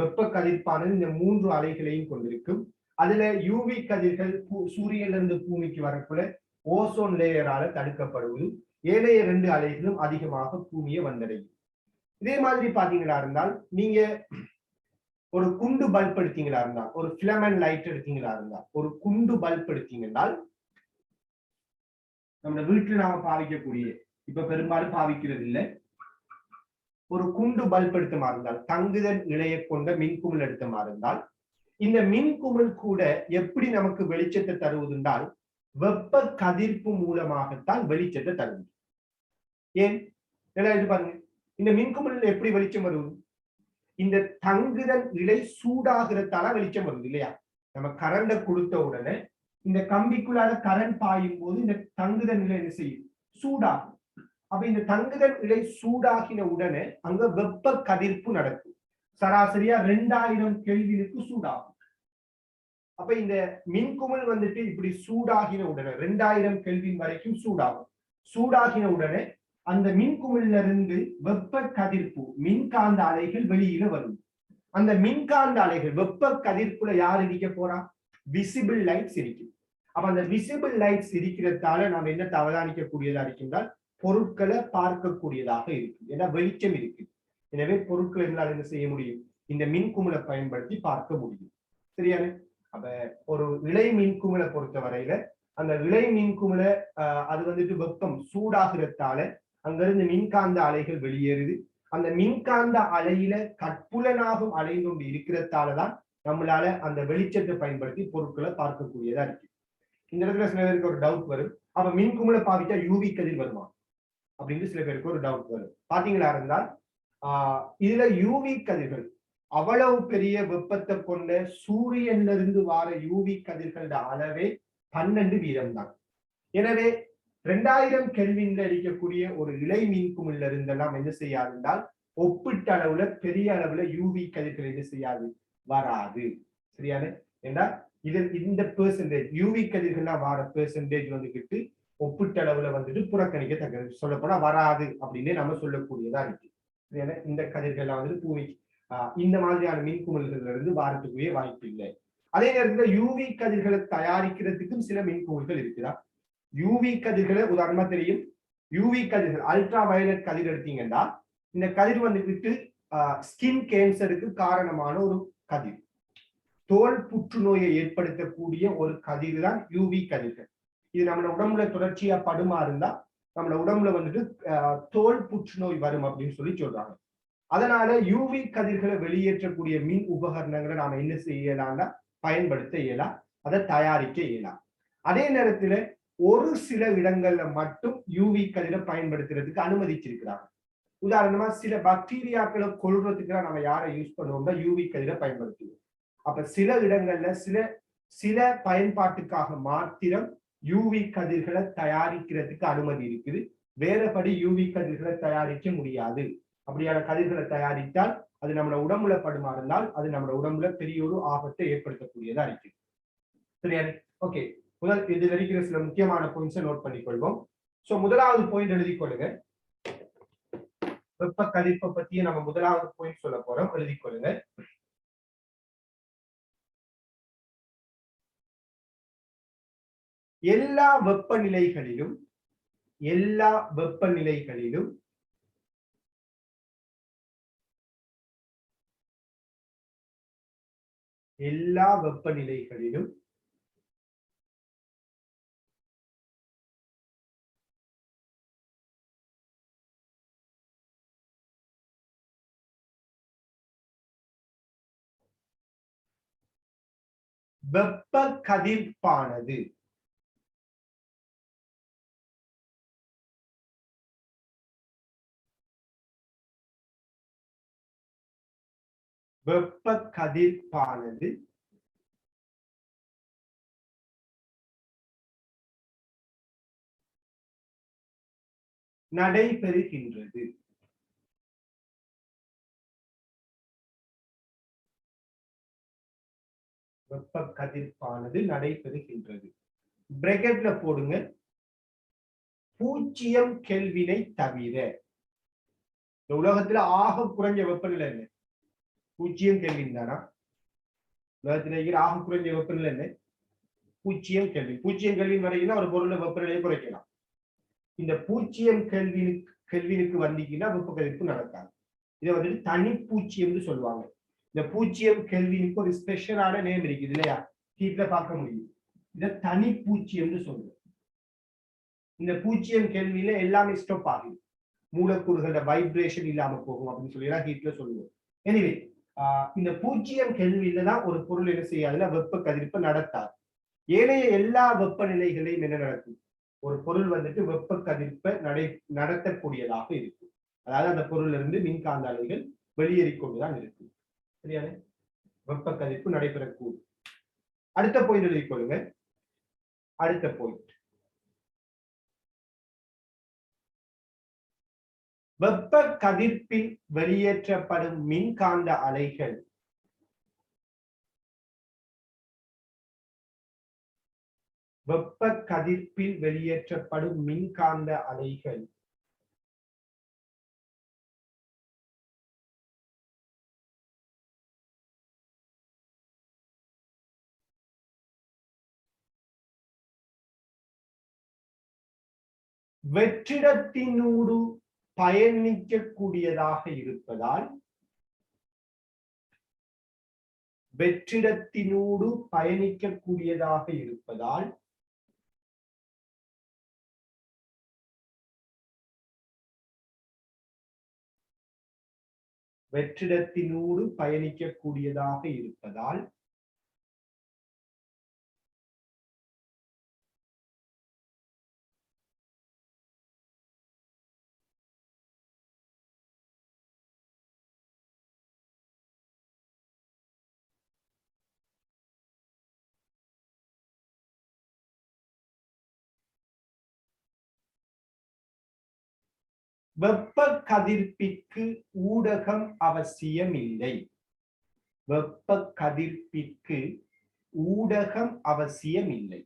வெப்ப கதிர்ப்பானது இந்த 3 அலைகளையும் கொண்டிருக்கும். அதுல யூவி கதிர்கள் சூரியன்ல இருந்து பூமிக்கு வரக்குள்ள ஓசோன் லேயரால தடுக்கப்படுவது, ஏனைய 2 அலைகளும் அதிகமாக பூமியை வந்தடையும். இதே மாதிரி பாத்தீங்களா இருந்தால், நீங்க ஒரு குண்டு பல்ப் எடுத்தீங்களா இருந்தால், ஒரு பிலமெண்ட் லைட் எடுத்தீங்களா இருந்தால், ஒரு குண்டு பல்ப் எடுத்தீங்கன்னால் நம்ம வீட்டுல நாம பாவிக்கக்கூடிய, இப்ப பெரும்பாலும் பாவிக்கிறது இல்லை, ஒரு குண்டு பல்ப் எடுத்த மாதிரி இருந்தால், தங்குதல் இழைய கொண்ட மின்குமிழ் எடுத்த மாதிரி இருந்தால், இந்த மின்குமிழ் கூட எப்படி நமக்கு வெளிச்சத்தை தருவதென்றால் வெப்ப கதிர்ப்பு மூலமாகத்தான் வெளிச்சத்தை தருவது. ஏன் பாருங்க, இந்த மின்குமிழ் எப்படி வெளிச்சம் வருவது? இந்த தங்குதல் இழை சூடாகிறதால வெளிச்சம் வருது இல்லையா? நம்ம கரண்ட கொடுத்த உடனே இந்த கம்பிக்குள்ளால கரண்ட் பாயும் போது இந்த தங்குதல் நிலை என்ன செய்யும்? சூடாகும். அப்ப இந்த தங்குதல் இழை சூடாகின உடனே அங்க வெப்ப கதிர்ப்பு நடக்கும். சராசரியா 2000 கெல்வினுக்கு சூடாகும். அப்ப இந்த மின்குமிழ் வந்துட்டு இப்படி சூடாகின உடனே 2000 கெல்வின் வரைக்கும் சூடாகும். சூடாகின உடனே அந்த மின்குமிழ்ல இருந்து வெப்ப கதிர்ப்பு, மின்காந்த அலைகள் வெளியில வரும். அந்த மின்காந்த அலைகள் வெப்ப கதிர்ப்புல யார் இடிக்க போறா? விசிபிள் லைட்ஸ் இருக்கும். அப்ப அந்த விசிபிள் லைட்ஸ் இருக்கிறதால நாம் என்ன அவதானிக்க கூடியதா இருக்கின்றால் பொருட்களை பார்க்கக்கூடியதாக இருக்கு. ஏன்னா வெளிச்சம் இருக்கு. எனவே பொருட்கள் எங்களால் என்ன செய்ய முடியும்? இந்த மின்குமிழை பயன்படுத்தி பார்க்க முடியும். சரியான? அப்ப ஒரு இழை மின்குமிழை பொறுத்த வரையில அந்த இழை மின்குமிழை அது வந்துட்டு வெப்பம் சூடாகிறதால அங்கிருந்து மின்காந்த அலைகள் வெளியேறுது. அந்த மின்காந்த அலையில கட்புலனாகும் அலை கொண்டு இருக்கிறதாலதான் நம்மளால அந்த வெளிச்சத்தை பயன்படுத்தி பொருட்களை பார்க்கக்கூடியதா இருக்கு. இந்த இடத்துல சில பேருக்கு ஒரு டவுட் வரும், அப்ப மின்குமிழை பாவிச்சா யூவி கதிர் வருமா அப்படின்னு சில பேருக்கு ஒரு டவுட் வரும். பாத்தீங்களா இருந்தால் இதுல யூவி கதிர்கள் அவ்வளவு பெரிய வெப்பத்தை கொண்ட சூரியன்ல இருந்து வார யூவி கதிர்களோட அளவே 12 வீதம் தான். எனவே 2000 கெல்வின்ல அடிக்கக்கூடிய ஒரு இழை மின்குமிழ்ல இருந்தெல்லாம் என்ன செய்யாது என்றால் ஒப்பிட்ட அளவுல பெரிய அளவுல யூவி கதிர்கள் என்ன செய்யாது, வராது. சரியான? ஏன்னா இந்த பெர்சன்டேஜ் யூவி கதிர்கள்லாம் வர பெர்சன்டேஜ் வந்துகிட்டு ஒப்பிட்ட அளவுல வந்துட்டு புறக்கணிக்கத்தக்கது, சொல்லப்போனா வராது அப்படின்னு நம்ம சொல்லக்கூடியதா இருக்கு. சரியான? இந்த கதிர்கள்லாம் வந்துட்டு பூமிக்கு இந்த மாதிரியான மின்குமிழ்கள்ல இருந்து வாரத்துக்குரிய வாய்ப்பு இல்லை. அதே நேரத்துல யூவி கதிர்களை தயாரிக்கிறதுக்கும் சில மின்குமிழ்கள் இருக்குதா? யூவி கதிர்களை உதாரணமா தெரியும், யூவி கதிர்கள் அல்ட்ரா வயலட் கதிர் எடுத்தீங்கன்னா இந்த கதிர் வந்துகிட்டு ஸ்கின் கேன்சருக்கு காரணமான ஒரு கதிர், தோல் புற்றுநோயை ஏற்படுத்தக்கூடிய ஒரு கதிர் தான் யூவி கதிர்கள். இது நம்ம உடம்புல தொடர்ச்சியா படுமா இருந்தா நம்மளோட உடம்புல வந்துட்டு தோல் புற்றுநோய் வரும் அப்படின்னு சொல்லி சொல்றாங்க. அதனால யூவி கதிர்களை வெளியேற்றக்கூடிய மின் உபகரணங்களை நாம என்ன செய்யலாம்னா பயன்படுத்த இயலாம், அதை தயாரிக்க இயலாம். அதே நேரத்துல ஒரு சில இடங்கள்ல மட்டும் யூவி கதிரை பயன்படுத்துறதுக்கு அனுமதிச்சிருக்கிறாங்க. உதாரணமா சில பாக்டீரியாக்களை கொள்றதுக்கு நம்ம யாரை யூஸ் பண்ணுவோம்னா யூவி கதிரை பயன்படுத்துவோம். அப்ப சில இடங்கள்ல சில பயன்பாட்டுக்காக மாத்திரம் யூவி கதிர்களை தயாரிக்கிறதுக்கு அனுமதி இருக்குது. வேறபடி யூவி கதிர்களை தயாரிக்க முடியாது. அப்படியான கதிர்களை தயாரித்தால் அது நம்மளோட உடம்புல படுமா இருந்தால் அது நம்மளோட உடம்புல பெரிய ஒரு ஆபத்தை ஏற்படுத்தக்கூடியதா இருக்கு. சரியா? ஓகே, முதல் இதில் இருக்கிற சில முக்கியமான பாயிண்ட்ஸை நோட் பண்ணிக்கொள்வோம். சோ முதலாவது பாயிண்ட் எழுதி கொள்ளுங்க. வெப்ப கதிர்ப்பை பத்திய நம்ம முதலாவது பாயிண்ட் சொல்ல போறோம், எழுதி கொள்ளுங்க. எல்லா வெப்பநிலைகளிலும் எல்லா வெப்பநிலைகளிலும் எல்லா வெப்பநிலைகளிலும் வெப்ப கதிர்ப்பானது வெப்ப கதிர்ப்பானது நடைபெறுகின்றது. வெப்ப கதிர்ப்பானது நடைபெறுகின்றது. பிராக்கெட்ல போடுங்க, 0 கெல்வினை தவிர. இந்த உலகத்துல ஆக குறைஞ்ச வெப்பநிலை என்ன? 0 கெல்வின் தானா? உலகத்துல இருக்கிற ஆக குறைஞ்ச வெப்பநிலை என்ன? 0 கெல்வின். 0 கெல்வின் வரைக்கும் ஒரு பொருளை வெப்பநிலையை குறைக்கலாம். இந்த 0 கெல்வினுக்கு வந்தீங்கன்னா வெப்ப கதிர்ப்பு நடக்காது. இதை வந்துட்டு தனிப்பூச்சியம் என்று சொல்லுவாங்க. இந்த 0 கெல்வினுக்கு ஒரு ஸ்பெஷலான நேம் இருக்குது இல்லையா? ஹீட்ல பார்க்க முடியும். இதை தனிப்பூச்சியம் என்று சொல்லுவோம். இந்த 0 கெல்வில எல்லாமே ஸ்டாப் ஆகும், மூலக்கூறுகளோட வைப்ரேஷன் இல்லாம போகும் அப்படின்னு சொல்லி ஹீட்ல சொல்லுவோம். எனிவே இந்த 0 கெல்வில தான் ஒரு பொருள் என்ன செய்யாதுன்னா வெப்ப கதிர்ப்பு நடத்தாது. ஏனைய எல்லா வெப்பநிலைகளையும் என்ன நடக்கும்? ஒரு பொருள் வந்துட்டு வெப்ப கதிர்ப்பை நடத்தக்கூடியதாக இருக்கும். அதாவது அந்த பொருள்ல இருந்து மின்காந்த அலைகள் வெளியேறிக்கொண்டுதான் இருக்கும். சரியான வெப்ப கதிர்ப்பு நடைபெறக்கூடும். அடுத்த பாயிண்ட் எழுதிக் கொள்ளுங்க. அடுத்த பாயிண்ட், வெப்ப கதிர்ப்பில் வெளியேற்றப்படும் மின்காந்த அலைகள் வெப்ப கதிர்ப்பில் வெளியேற்றப்படும் மின்காந்த அலைகள் வெற்றிடத்தினூடு பயணிக்கக்கூடியதாக இருப்பதால் வெற்றிடத்தினூடு பயணிக்கக்கூடியதாக இருப்பதால் வெற்றிடத்தினூடு பயணிக்கக்கூடியதாக இருப்பதால் வெப்ப கதிர்ப்பிற்கு ஊடகம் அவசியம் இல்லை. வெப்ப கதிர்ப்பிற்கு ஊடகம் அவசியம் இல்லை.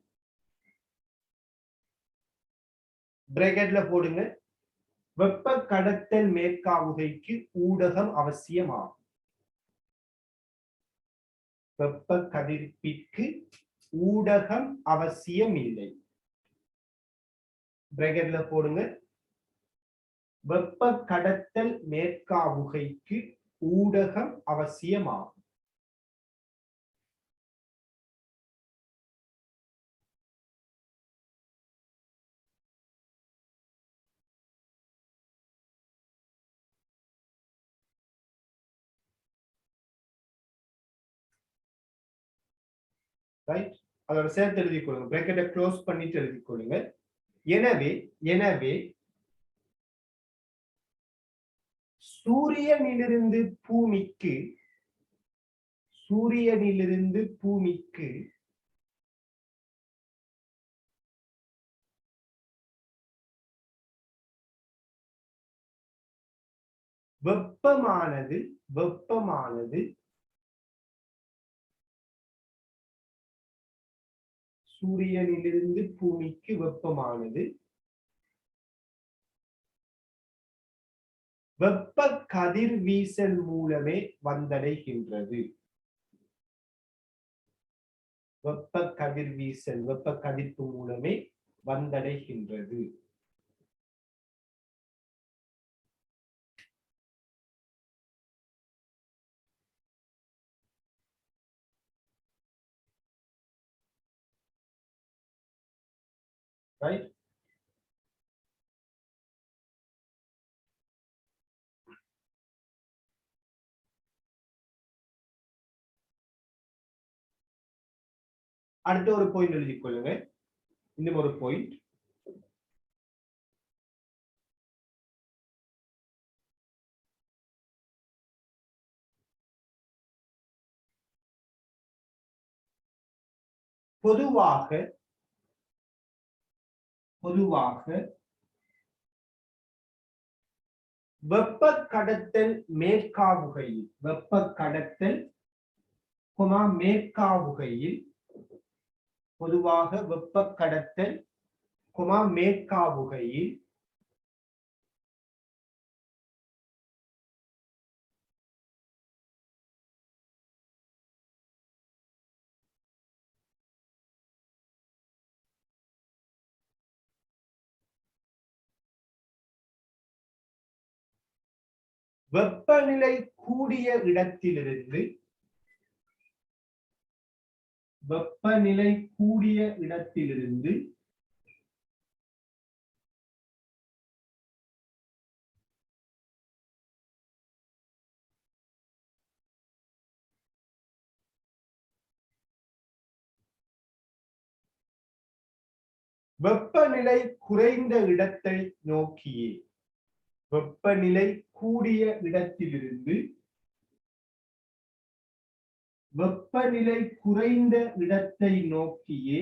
பிராக்கெட்ல போடுங்க, வெப்ப கடத்தல் மேற்காவுகைக்கு ஊடகம் அவசியமாகும். வெப்ப கதிர்ப்பிற்கு ஊடகம் அவசியம் இல்லை. பிராக்கெட்ல போடுங்க, வெப்ப கடத்தல் மேற்காவுகைக்கு ஊடகம் அவசியமாகும். ரைட், அதோட சேர்த்து எழுதிக் கொள்ளுங்க. பிராக்கெட்டை க்ளோஸ் பண்ணிட்டு எழுதிக் கொள்ளுங்க. எனவே எனவே சூரியனிலிருந்து பூமிக்கு வெப்பமானது சூரியனிலிருந்து பூமிக்கு வெப்பமானது வெப்ப கதிர்வீசல் மூலமே வந்தடைகின்றது. வெப்ப கதிர்வீசல், வெப்ப கதிர்ப்பு மூலமே வந்தடைகின்றது. ரைட்? அடுத்த ஒரு பாயிண்ட் எழுதிக் கொள்ளுங்க. இன்னும் ஒரு பாயிண்ட். பொதுவாக வெப்ப கடத்தல் மேற்காவுகையில், வெப்ப கடத்தல் மேற்காவுகையில், பொதுவாக வெப்ப கடத்தல் மேற்காவுகையில் வெப்பநிலை கூடிய இடத்திலிருந்து வெப்பநிலை குறைந்த இடத்தை நோக்கியே, வெப்பநிலை கூடிய இடத்திலிருந்து வெப்பநிலை குறைந்த இடத்தை நோக்கியே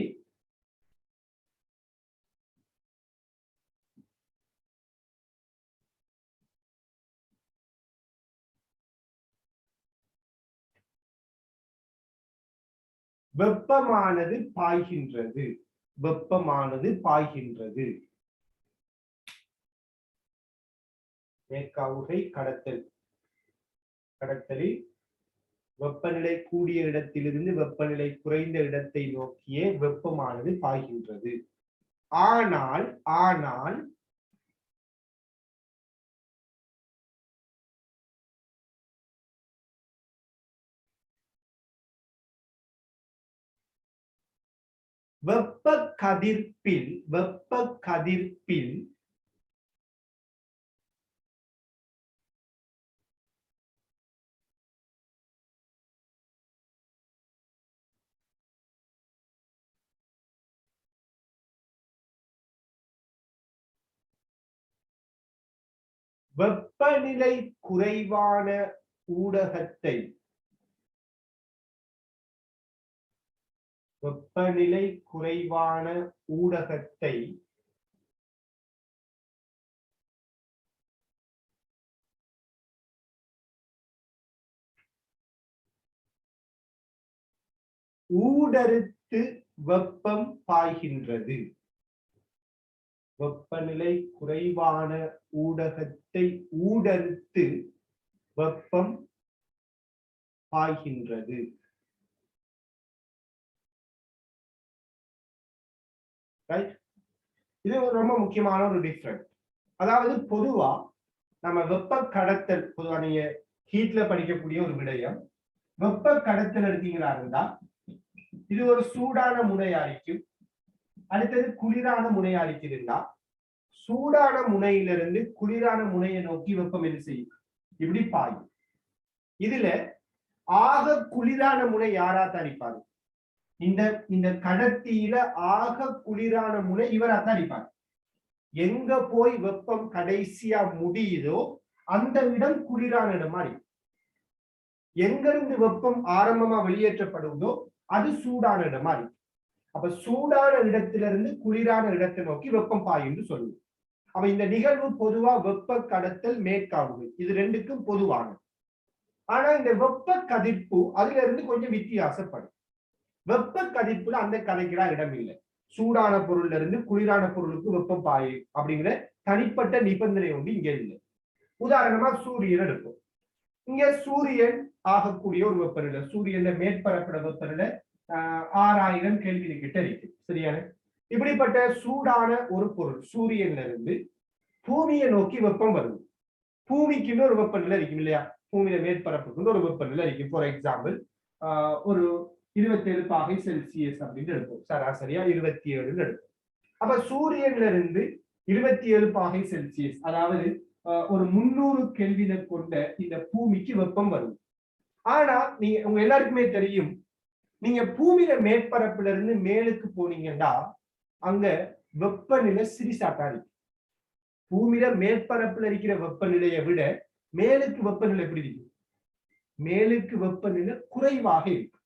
வெப்பமானது பாய்கின்றது. வெப்பமானது பாய்கின்றது. மேற்காவுகை கடத்தலில் வெப்பநிலை கூடிய இடத்திலிருந்து வெப்பநிலை குறைந்த இடத்தை நோக்கியே வெப்பமானது பாய்கின்றது. ஆனால் வெப்ப கதிர்ப்பில் வெப்பநிலை குறைவான ஊடகத்தை ஊடறுத்து வெப்பம் பாய்கின்றது. வெப்பநிலை குறைவான ஊடகத்தை ஊடறுத்து வெப்பம் பாய்கின்றது. இது ரொம்ப முக்கியமான ஒரு டிஃபரன்ஸ். அதாவது பொதுவா நம்ம வெப்ப கடத்தல், பொதுவா நீங்க ஹீட்ல படிக்கக்கூடிய ஒரு விடயம், வெப்ப கடத்தல் எடுத்தீங்களா இருந்தா இது ஒரு சூடான முனையாளிக்கும் அடுத்தது குளிரான முனையாளிக்கு இருந்தா சூடான முனையிலிருந்து குளிரான முனையை நோக்கி வெப்பம் என்ன செய்யும்? இப்படி பாயும். இதுல ஆக குளிரான முனை யாரா தனிப்பாரு? இந்த கடத்தியில ஆக குளிரான முனை இவரா தனிப்பாரு. எங்க போய் வெப்பம் கடைசியா முடியுதோ அந்த இடம் குளிரான இடம் மாதிரி. எங்கிருந்து வெப்பம் ஆரம்பமா வெளியேற்றப்படுவதோ அது சூடான இடம் மாதிரி. அப்ப சூடான இடத்திலிருந்து குளிரான இடத்தை நோக்கி வெப்பம் பாயும் சொல்லுவோம். அப்ப இந்த நிகழ்வு பொதுவா வெப்ப கடத்தல் மேற்காவுகை, இது ரெண்டுக்கும் பொதுவானது. ஆனா இந்த வெப்ப கதிர்ப்பு அதுல இருந்து கொஞ்சம் வித்தியாசப்படும். வெப்ப கதிர்ப்புல அந்த கதைக்கெல்லாம் இடம் இல்லை. சூடான பொருள்ல இருந்து குளிரான பொருளுக்கு வெப்பம் பாயும் அப்படிங்கிற தனிப்பட்ட நிபந்தனை ஒன்று இங்க இல்லை. உதாரணமா சூரியன் எடுக்கும். இங்க சூரியன் ஆகக்கூடிய ஒரு வெப்பநிலை, சூரியன் மேற்பரப்பிட வெப்பநிலை 6000 கெல்வின் கிட்ட இருக்கு. சரியான? இப்படிப்பட்ட சூடான ஒரு பொருள் சூரியன்ல இருந்து பூமியை நோக்கி வெப்பம் வருது. பூமிக்குன்னு ஒரு வெப்பநிலை இருக்கும் இல்லையா? பூமியில மேற்பரப்புக்கு ஒரு வெப்பநிலை இருக்கும். ஃபார் எக்ஸாம்பிள் ஒரு 27 பாகை செல்சியஸ் அப்படின்னு எடுப்போம். சராசரியா 27 எடுப்போம். அப்ப சூரியன்ல இருந்து 27 பாகை செல்சியஸ், அதாவது ஒரு 300 கெல்வினை கொண்ட இந்த பூமிக்கு வெப்பம் வரும். ஆனா நீங்க உங்க எல்லாருக்குமே தெரியும், நீங்க பூமியில மேற்பரப்புல இருந்து மேலுக்கு போனீங்கன்னா அங்க வெப்பநிலை சிறிசாட்டா இருக்கு. பூமியில மேற்பரப்புல இருக்கிற வெப்பநிலையை விட மேலுக்கு வெப்பநிலை எப்படி இருக்கு? மேலுக்கு வெப்பநிலை குறைவாக இருக்கு.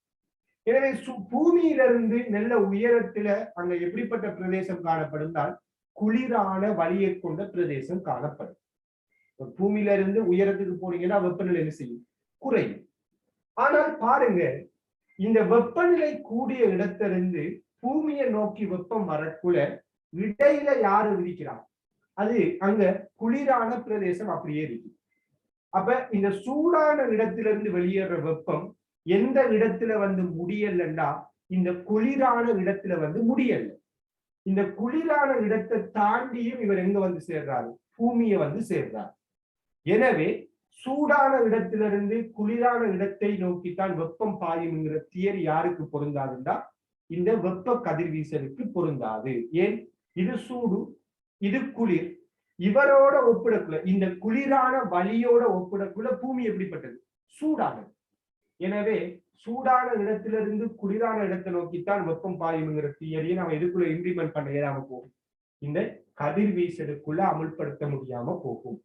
எனவே பூமியிலிருந்து நல்ல உயரத்துல அங்க எப்படிப்பட்ட பிரதேசம் காணப்படும்னால் குளிரான வழியை கொண்ட பிரதேசம் காணப்படும். பூமியில இருந்து உயரத்துக்கு போனீங்கன்னா வெப்பநிலை என்ன செய்யும்? குறையும். ஆனால் பாருங்க, இந்த வெப்பநிலை கூடிய இடத்திலிருந்து பூமியை நோக்கி வெப்பம் வரக்குள்ள இடையில யாரு விதிக்கிறார்? அது அங்க குளிரான பிரதேசம் அப்படியே இருக்கு. அப்ப இந்த சூடான இடத்திலிருந்து வெளியேற வெப்பம் எந்த இடத்துல வந்து முடியலன்னா இந்த குளிரான இடத்துல வந்து முடியல. இந்த குளிரான இடத்தை தாண்டியும் இவர் எங்க வந்து சேர்றாரு? பூமியை வந்து சேர்றார். எனவே சூடான இடத்திலிருந்து குளிரான இடத்தை நோக்கித்தான் வெப்பம் பாயும்ங்கிற தியரி யாருக்கு பொருந்தாதுன்னா இந்த வெப்ப கதிர்வீசலுக்கு பொருந்தாது. ஏன்? இது சூடு, இது குளிர். இவரோட ஒப்பிடக்குள்ள, இந்த குளிரான வழியோட ஒப்பிடக்குள்ள பூமி எப்படிப்பட்டது? சூடானது. எனவே சூடான இடத்திலிருந்து குளிரான இடத்தை நோக்கித்தான் வெப்பம் பாயும்ங்கிற தியரியை நம்ம இதுக்குள்ள இம்ப்ளிமெண்ட் பண்ண இயலாம போகும். இந்த கதிர்வீசலுக்குள்ள அமுல்படுத்த முடியாம போகும்.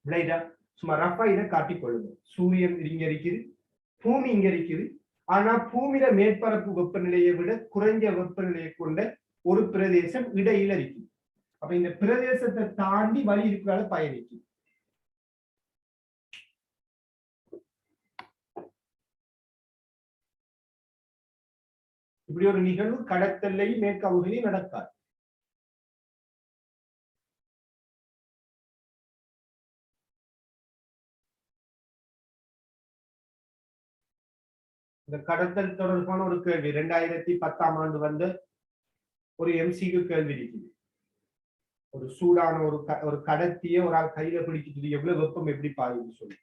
விளைடா சும்மா ரஃபா இதை காட்டிக்கொள்ளுங்க. சூரியன் இங்க இருக்குது, பூமி இங்க இருக்குது. ஆனா பூமியில மேற்பரப்பு வெப்பநிலையை விட குறைஞ்ச வெப்பநிலையை கொண்ட ஒரு பிரதேசம் இடையில இருக்கு. அப்ப இந்த பிரதேசத்தை தாண்டி வழி இருக்கிறால பயணிக்கும். இப்படி ஒரு நிகழ்வு கடத்தல்லையும் மேற்கவுகளையும் நடக்காது. இந்த கடத்தல் தொடர்பான ஒரு கேள்வி 2010ஆம் ஆண்டு வந்து ஒரு எம்சிக்கு கேள்வி இருக்குது. ஒரு சூடான ஒரு கடத்திய ஒரு ஆள் கையில பிடிச்சிட்டு எவ்வளவு வெப்பம் எப்படி பாயுன்னு சொல்லி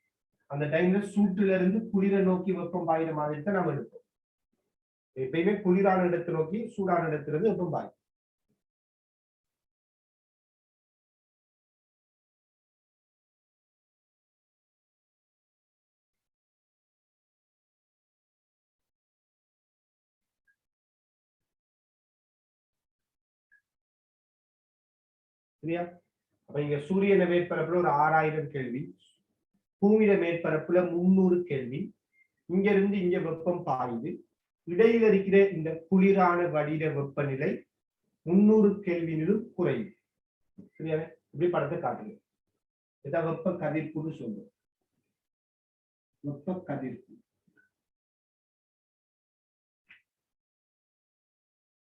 அந்த டைம்ல சூட்டுல இருந்து குளிர நோக்கி வெப்பம் பாயிற மாதிரி தான் நம்ம இருப்போம். எப்பயுமே குளிரான இடத்தை நோக்கி சூடான இடத்துல இருந்து வெப்பம் பாயும். சரியா? அப்ப இங்க சூரியன மேற்பரப்புல ஒரு 6000 கேள்வி, பூமியில மேற்பரப்புல 300 கேள்வி. இங்க இருந்து இங்க வெப்பம் பாயுது. இடையில இருக்கிற இந்த குளிரான வடித வெப்பநிலை 300 கெல்வினிலும் குறையும். சரியா? இப்படி படத்தை காட்டுங்க. இதான் வெப்ப கதிர்ப்புன்னு சொல்றோம். வெப்ப கதிர்ப்பு.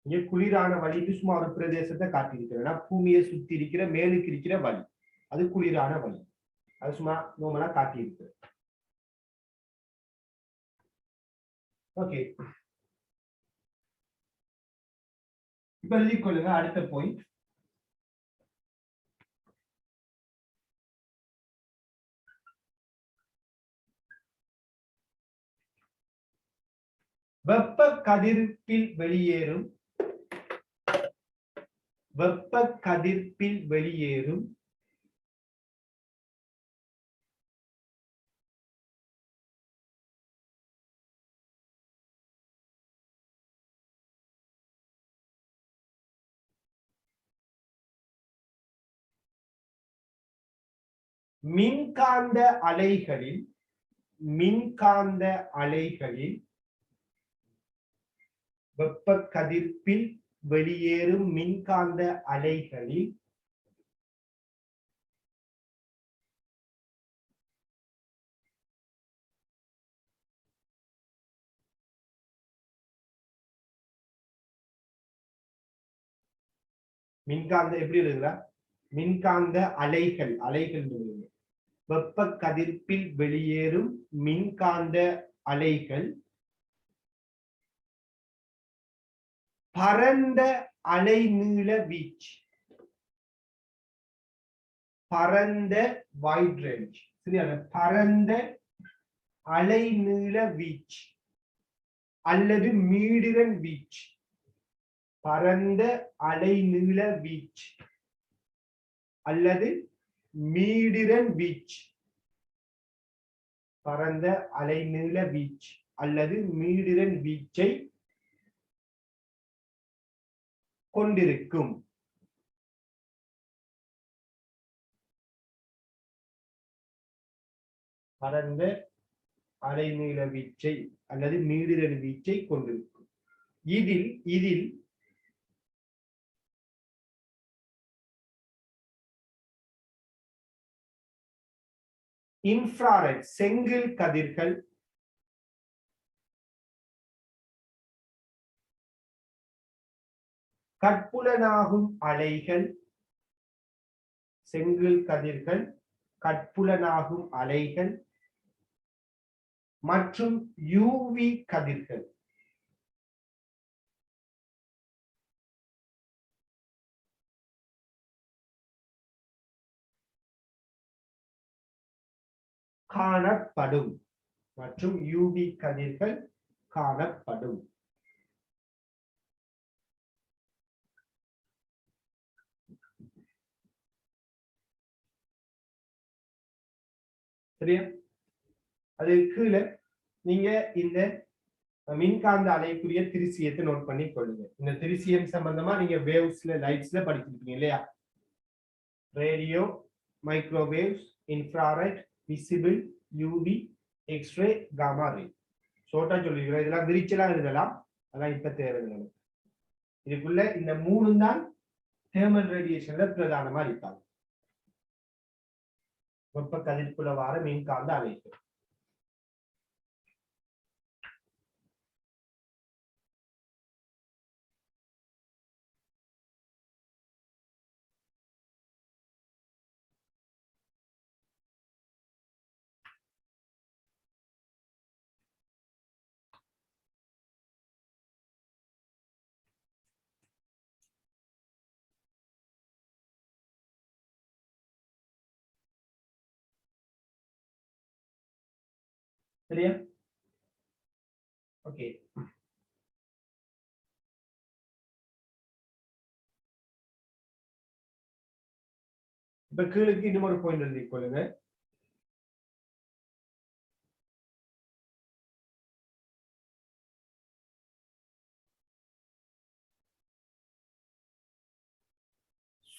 இங்க குளிரான வழிக்கு சும்மா ஒரு பிரதேசத்தை காட்டியிருக்கிறேன்னா பூமியை சுத்தி இருக்கிற மேலுக்கு இருக்கிற வழி அது குளிரான வழி. அது சும்மா நோமலா காட்டியிருக்கு. ஓகே, இப்ப எழுதிக் கொள்ளுங்க. அடுத்த பாயிண்ட், வெப்ப கதிர்ப்பில் வெளியேறும் மின்காந்த அலைகளில் வெப்ப கதிர்ப்பில் வெளியேறும் மின்காந்த அலைகளில் மின்காந்த எப்படி எழுதுறா? மின்காந்த அலைகள், அலைகள் எழுதுங்க. வெப்ப கதிர்ப்பில் வெளியேறும் மின்காந்த அலைகள் பரந்த அலைநீள வீச்சு, பரந்த வைட் ரேஞ்ச், சரியான பரந்த அலைநீள வீச்சு அல்லது மீடிரன் வீச்சு, பரந்த அலைநீள வீச்சு அல்லது மீடிரன் வீச்சு, பரந்த அலைநீள வீச்சு அல்லது மீடிரன் வீச்சை கொண்டிருக்கும். பரந்த அலைநீள வீச்சை அல்லது மீடிரன் வீச்சை கொண்டிருக்கும். இதில் இன்ஃப்ராரெட் செங்கில் கதிர்கள், கட்புலனாகும் அலைகள், செங்கில் கதிர்கள், கட்புலனாகும் அலைகள் மற்றும் யூவி கதிர்கள் காணப்படும், மற்றும் யூவி கதிர்கள் காணப்படும். சரியா? அது கீழே நீங்க இந்த மின்காந்த அலைக்குரிய திரிசியத்தை நோட் பண்ணி கொள்ளுங்க. இந்த திரிசியம் சம்பந்தமா நீங்க வேவ்ஸ்ல லைட்ஸ்ல படிச்சிருக்கீங்க இல்லையா? Radio, microwaves, infrared, visible, UV, X ray, gamma ray. ஷோர்ட்டா சொல்லிக்கிறோம். இதெல்லாம் விரிச்சலா எழுதலாம், அதான் இப்ப தேவையில்லை. இதுக்குள்ள இந்த மூணு தான் தேர்மல் ரேடியேஷன்ல பிரதானமா இருப்பாங்க. வெப்ப கதிர்ப்புல வார மின்காந்த அலைகள். சரியா? ஓகே. இப்ப கீழுக்கு இன்னும் ஒரு பாயிண்ட் எழுதி கொள்ளுங்க.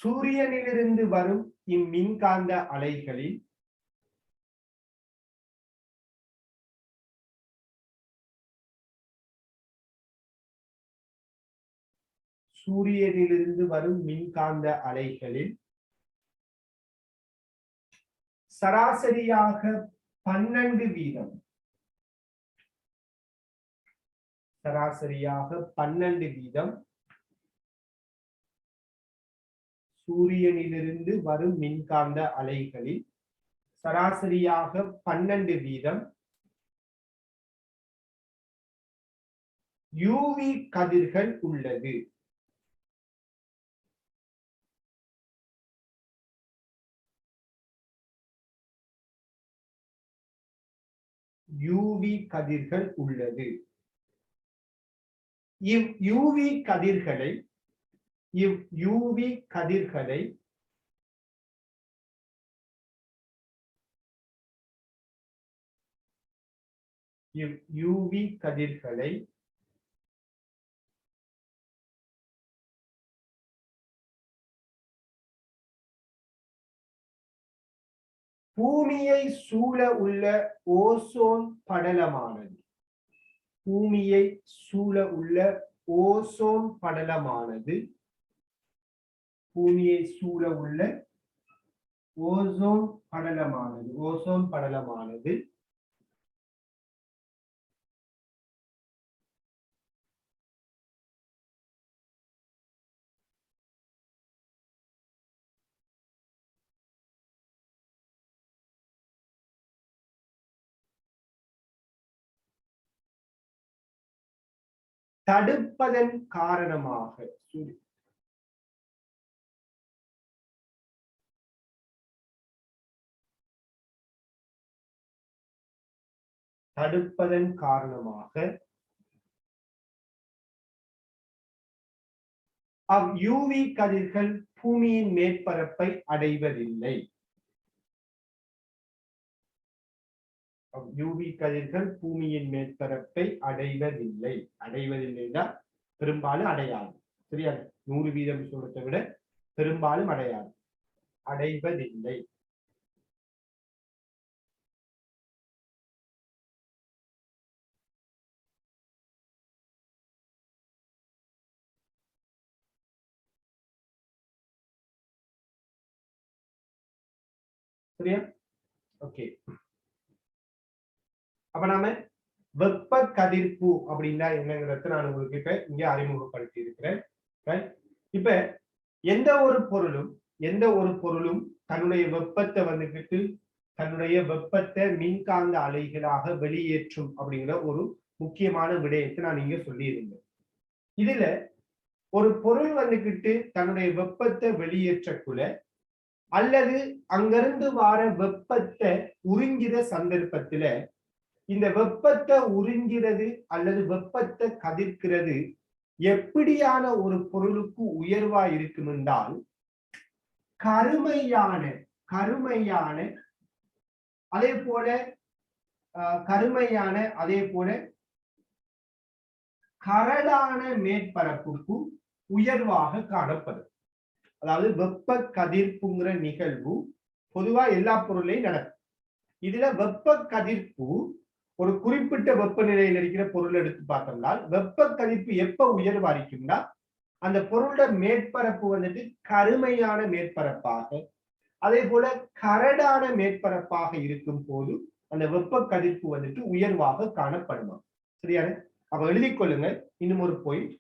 சூரியனிலிருந்து வரும் இம்மின்காந்த அலைகளில் சூரியனிலிருந்து வரும் மின்காந்த அலைகளில் சராசரியாக 12 வீதம், சராசரியாக 12 வீதம் சூரியனிலிருந்து வரும் மின்காந்த அலைகளில் சராசரியாக 12 வீதம் யூவி கதிர்கள் உள்ளது. யூவி கதிர்கள் உள்ளது. யூவி கதிர்களை யூவி கதிர்களை பூமியை சூழ உள்ள ஓசோன் படலமானது, பூமியை சூழ உள்ள ஓசோன் படலமானது, பூமியை சூழ உள்ள ஓசோன் படலமானது தடுப்பதன் காரணமாக யூவி கதிர்கள் பூமியின் மேற்பரப்பை அடைவதில்லை. யூவி கதிர்கள் பூமியின் மேற்பரப்பை அடைவதில்லை. அடைவதில்லைன்னா பெரும்பாலும் அடையாது. சரியா? 100% சொல்றதை விட பெரும்பாலும் அடையாது. அடைவதில்லை. சரியா? ஓகே. அப்ப நாம வெப்ப கதிர்ப்பு அப்படின்னா என்னங்கிறத நான் உங்களுக்கு இப்ப இங்க அறிமுகப்படுத்தி இருக்கிறேன். இப்ப எந்த ஒரு பொருளும் தன்னுடைய வெப்பத்தை வந்துகிட்டு தன்னுடைய வெப்பத்தை மின்காந்த அலைகளாக வெளியேற்றும் அப்படிங்கிற ஒரு முக்கியமான விடயத்தை நான் இங்க சொல்லியிருந்தேன். இதுல ஒரு பொருள் வந்துகிட்டு தன்னுடைய வெப்பத்தை வெளியேற்றக்குள்ள அல்லது அங்கிருந்து வார வெப்பத்தை உறிஞ்சிற சந்தர்ப்பத்துல இந்த வெப்பத்தை உறிஞ்சிறது அல்லது வெப்பத்தை கதிர்க்கிறது எப்படியான ஒரு பொருளுக்கு உயர்வா இருக்கும் என்றால் கருமையான அதே போல கரடான மேற்பரப்புக்கு உயர்வாக காணப்படும். அதாவது வெப்ப கதிர்ப்புங்கிற நிகழ்வு பொதுவா எல்லா பொருளையும் நடக்கும். இதுல வெப்ப கதிர்ப்பு ஒரு குறிப்பிட்ட வெப்பநிலையில் இருக்கிற பொருள் எடுத்து பார்த்தோம்னா வெப்ப கதிர்ப்பு எப்ப உயர்வா இருக்கும்னா அந்த பொருளோட மேற்பரப்பு வந்துட்டு கருமையான மேற்பரப்பாக அதே போல கரடான மேற்பரப்பாக இருக்கும் போது அந்த வெப்ப கதிர்ப்பு வந்துட்டு உயர்வாக காணப்படுமா. சரியான? அப்ப எழுதிக் கொள்ளுங்க. இன்னும் ஒரு பாயிண்ட்.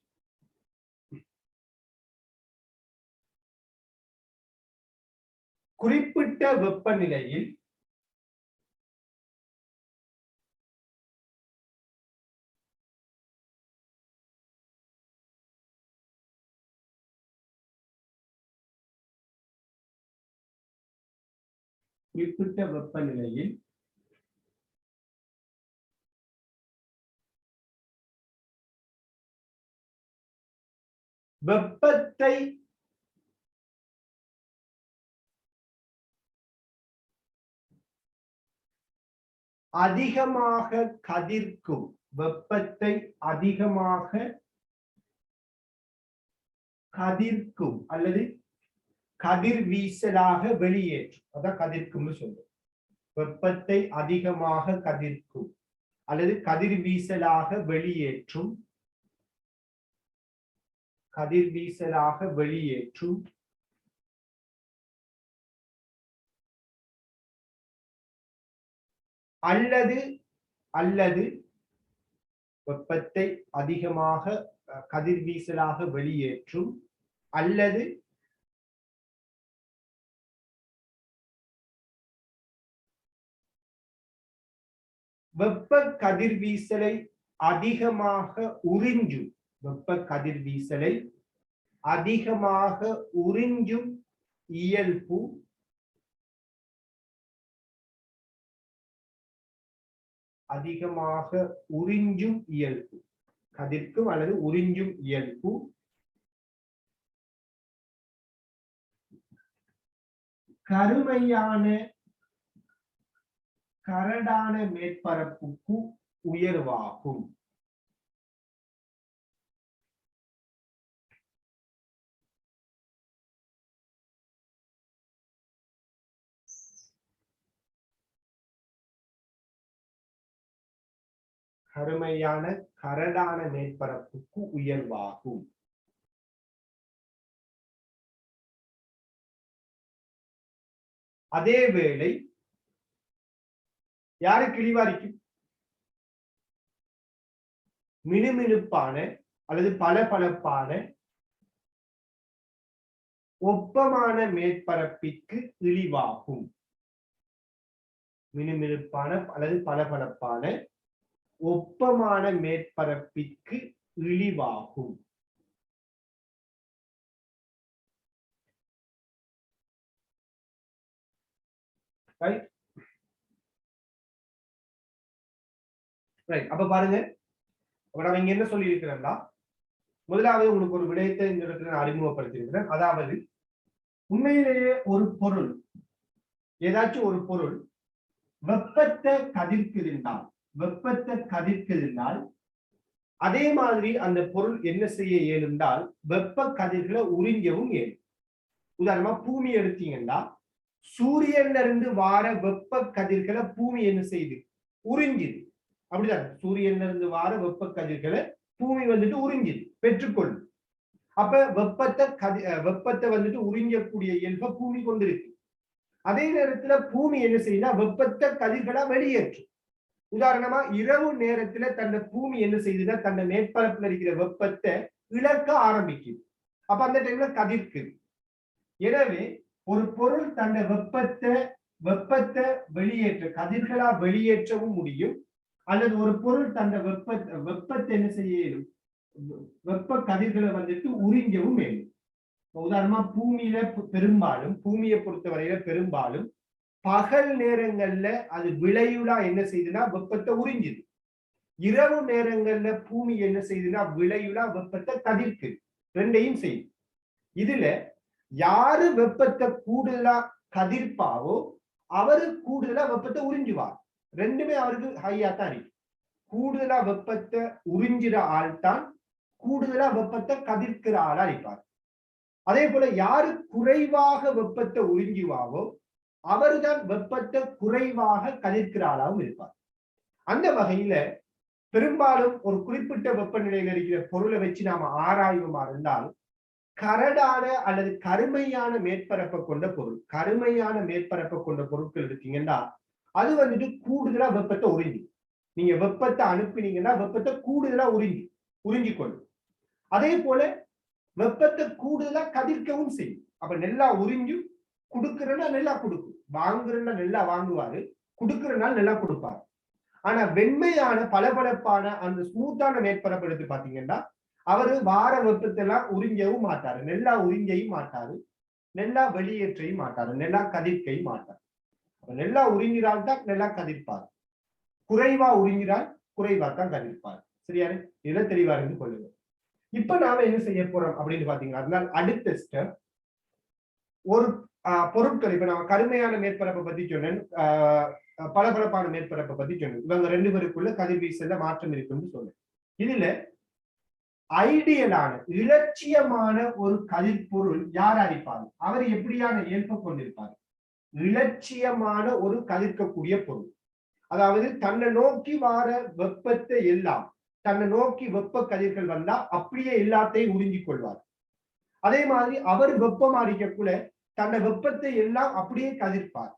குறிப்பிட்ட வெப்பநிலையில் வெப்பத்தை அதிகமாக கதிர்க்கும் அல்லது கதிர்வீசலாக வெளியேற்றும். அதான் கதிர்க்கும்னு சொல்றோம். வெப்பத்தை அதிகமாக கதிர்க்கும் அல்லது கதிர்வீசலாக வெளியேற்றும் அல்லது வெப்பத்தை அதிகமாக கதிர்வீசலாக வெளியேற்றும் அல்லது வெப்ப கதிர்வீசலை அதிகமாக உறிஞ்சும் இயல்பு கதிர்க்கும் அல்லது உறிஞ்சும் இயல்பு கரடான மேற்பரப்புக்கு உயர்வாகும். கரடான மேற்பரப்புக்கு உயர்வாகும். அதே வேளை யாருக்கு இழிவாரிக்கும்? மினுமினுப்பான அல்லது பளபளப்பான ஒப்பமான மேற்பரப்பிற்கு இழிவாகும். மினுமினுப்பான அல்லது பளபளப்பான ஒப்பமான மேற்பரப்பிற்கு இழிவாகும். Right right. அப்ப பாருங்க, நம்ம இங்க என்ன சொல்லி இருக்கிறோம்னா, முதலாவது உங்களுக்கு ஒரு விடயத்தை இந்த இடத்துல நான் அறிமுகப்படுத்தியிருக்கிறேன். அதாவது உண்மையிலேயே ஒரு பொருள், ஏதாச்சும் ஒரு பொருள் வெப்பத்தை கதிர்க்குதிருந்தால் அதே மாதிரி அந்த பொருள் என்ன செய்ய இயலும்னால் வெப்ப கதிர்களை உறிஞ்சவும் இயலும். உதாரணமா பூமி எடுத்தீங்கன்னா, சூரியன்ல இருந்து வார வெப்ப கதிர்களை பூமி என்ன செய்யுது? உறிஞ்சுது. அப்படிதான், சூரியன்ல இருந்து வார வெப்ப கதிர்களை பூமி வந்துட்டு உறிஞ்சுது, பெற்றுக்கொள்ளும். அப்ப வெப்பத்தை வந்துட்டு உறிஞ்சக்கூடிய இயல்பை பூமி கொண்டிருக்கு. அதே நேரத்துல பூமி என்ன செய்யுதுன்னா வெப்பத்தை கதிர்களா வெளியேற்றும். உதாரணமா இரவு நேரத்துல தன்னை பூமி என்ன செய்யுதுன்னா தன்னை மேற்பரப்புல இருக்கிற வெப்பத்தை இழக்க ஆரம்பிக்குது. அப்ப அந்த டைம்ல கதிர்க்குது. எனவே ஒரு பொருள் தன்னை வெப்பத்தை வெளியேற்ற கதிர்களா வெளியேற்றவும் முடியும், அல்லது ஒரு பொருள் தன்னை வெப்பத்தை என்ன செய்யும், வெப்ப கதிர்களை வந்துட்டு உறிஞ்சவும் வேண்டும். உதாரணமா பூமியில பெரும்பாலும், பூமியை பொறுத்தவரையில பெரும்பாலும் பகல் நேரங்கள்ல அது விளையுலா என்ன செய்யுதுன்னா வெப்பத்தை உறிஞ்சுது. இரவு நேரங்கள்ல பூமி என்ன செய்யுதுன்னா விளையுலா வெப்பத்தை கதிர்க்குது. ரெண்டையும் செய்யும். இதுல யாரு வெப்பத்தை கூடுதலா கதிர்ப்பாவோ அவரு கூடுதலா வெப்பத்தை உறிஞ்சுவார். ரெண்டுமே அவருக்கு ஹையா தான் இருக்கு. கூடுதலா வெப்பத்தை உறிஞ்சுற ஆள் தான் கூடுதலா வெப்பத்தை கதிர்க்கிற ஆளா இருப்பார். அதே போல யாரு குறைவாக வெப்பத்தை உறிஞ்சுவாவோ அவருதான் வெப்பத்தை குறைவாக கதிர்க்கிற ஆளாகவும் இருப்பார். அந்த வகையில பெரும்பாலும் ஒரு குறிப்பிட்ட வெப்பநிலையில் இருக்கிற பொருளை வச்சு நாம ஆராய்வுமா இருந்தால், கரடான அல்லது கருமையான மேற்பரப்பை கொண்ட பொருள், கருமையான மேற்பரப்பை கொண்ட பொருட்கள் இருக்கீங்கன்னா அது வந்துட்டு கூடுதலா வெப்பத்தை உறிஞ்சி, நீங்க வெப்பத்தை அனுப்பினீங்கன்னா வெப்பத்தை கூடுதலா உறிஞ்சி கொள்ளும். அதே போல வெப்பத்தை கூடுதலா கதிர்க்கவும் செய்யும். அப்ப நல்லா உறிஞ்சும், கொடுக்குறன்னா நல்லா கொடுக்கும், வாங்குறன்னா நல்லா வாங்குவாரு, கொடுக்குறனால நல்லா கொடுப்பாரு. ஆனா வெண்மையான பளபளப்பான அந்த ஸ்மூத்தான மேற்பரப்பு எடுத்து பாத்தீங்கன்னா அவரு வார வெப்பத்தை எல்லாம் உறிஞ்சவும் மாட்டாரு, நெல்லா உறிஞ்சையும் மாட்டாரு, நெல்லா வெளியேற்றையும் மாட்டாரு, நெல்லா கதிர்க்கையும் மாட்டாரு. நெல்லா உறிஞ்சினால் தான் நெல்லா கதிர்ப்பாரு, குறைவா உறிஞ்சினால் குறைவா தான் கதிர்ப்பாரு. சரியான இதை தெளிவா இருந்து கொள்ளுங்க. இப்ப நாம என்ன செய்ய போறோம் அப்படின்னு பாத்தீங்கன்னா, அடுத்த ஸ்டெப் ஒரு பொருட்கள், இப்ப நம்ம கருமையான மேற்பரப்பை பத்தி சொன்னேன், பளபளப்பான மேற்பரப்பை பத்தி சொன்னேன். இவங்க ரெண்டு பேருக்குள்ள கதிர்வீசல்ல மாற்றம் இருக்குன்னு சொன்னேன். இதுல ஐடியலான இலட்சியமான ஒரு கதிர்பொருள் யார் அளிப்பார்? அவர் எப்படியான இயல்பை கொண்டிருப்பார்? இலட்சியமான ஒரு கதிர்க்கக்கூடிய பொருள், அதாவது தன்னை நோக்கி வார வெப்பத்தை எல்லாம், தன்னை நோக்கி வெப்ப கதிர்கள் வந்தா அப்படியே எல்லாத்தையும் உறிஞ்சிக் கொள்வார். அதே மாதிரி அவர் வெப்பம் அடிக்கக்குள்ள தன்னை வெப்பத்தை எல்லாம் அப்படியே கதிர்ப்பார்.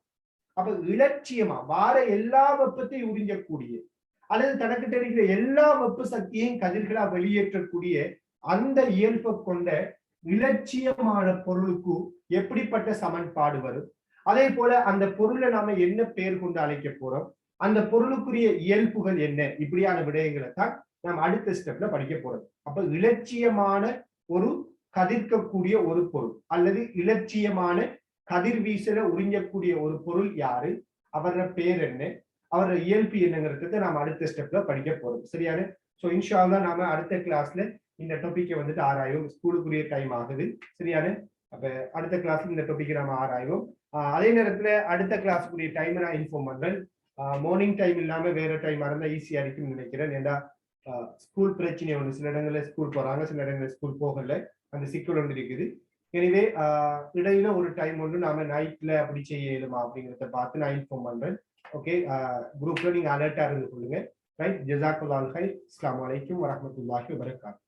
அப்ப இலட்சியமா வார எல்லா வெப்பத்தையும் உறிஞ்சக்கூடிய அல்லது தனக்கிட்ட இருக்கிற எல்லா வெப்ப சக்தியையும் கதிர்களா வெளியேற்றக்கூடிய அந்த இயல்பை கொண்ட இலட்சியமான பொருளுக்கு எப்படிப்பட்ட சமன்பாடு வரும்? அதே போல அந்த பொருளை நாம என்ன பெயர் கொண்டு அழைக்க போறோம்? அந்த பொருளுக்குரிய இயல்புகள் என்ன? இப்படியான விடயங்களை தான் நாம் அடுத்த ஸ்டெப்ல படிக்க போறோம். அப்ப இலட்சியமான ஒரு கதிர்க்கக்கூடிய ஒரு பொருள் அல்லது இலட்சியமான கதிர்வீசல உறிஞ்சக்கூடிய ஒரு பொருள் யாரு, அவரோட பேர் என்ன, அவரோட இயல்பு என்னங்கிறத நாம அடுத்த ஸ்டெப்ல படிக்க போறோம். சரியான? சோ இன்ஷா அல்லாஹ் நாம அடுத்த கிளாஸ்ல இந்த டாபிக்கை வந்துட்டு ஆராய்வோம். ஸ்கூலுக்குரிய டைம் ஆகுது. சரியான? அப்ப அடுத்த கிளாஸ்ல இந்த டாபிக்கை நாம ஆராய்வோம். அதே நேரத்துல அடுத்த கிளாஸுக்குரிய டைம் நான் இன்ஃபார்ம் பண்றேன். மார்னிங் டைம் இல்லாம வேற டைம் இருந்தா ஈஸியா இருக்குன்னு நினைக்கிறேன். ஏன்னா ஸ்கூல் பிரச்சனை ஒன்று, சில இடங்கள்ல ஸ்கூல் போறாங்க, சில இடங்கள்ல ஸ்கூல் போகல, அந்த சிக்கல் ஒன்று இருக்குது. எனவே இடையில ஒரு டைம் ஒன்று நாம நைட்ல அப்படி செய்ய இயலுமா அப்படிங்கிறத பார்த்து நான் இன்ஃபார்ம் பண்றேன். ஓகே, குரூப்ல நீங்க அலர்ட்டா இருந்து கொள்ளுங்க. ரைட், ஜஸாக்கல்லாஹு கைர். அஸ்ஸலாமு அலைக்கும் வரஹ்மத்துல்லாஹி வபரகாத்துஹு.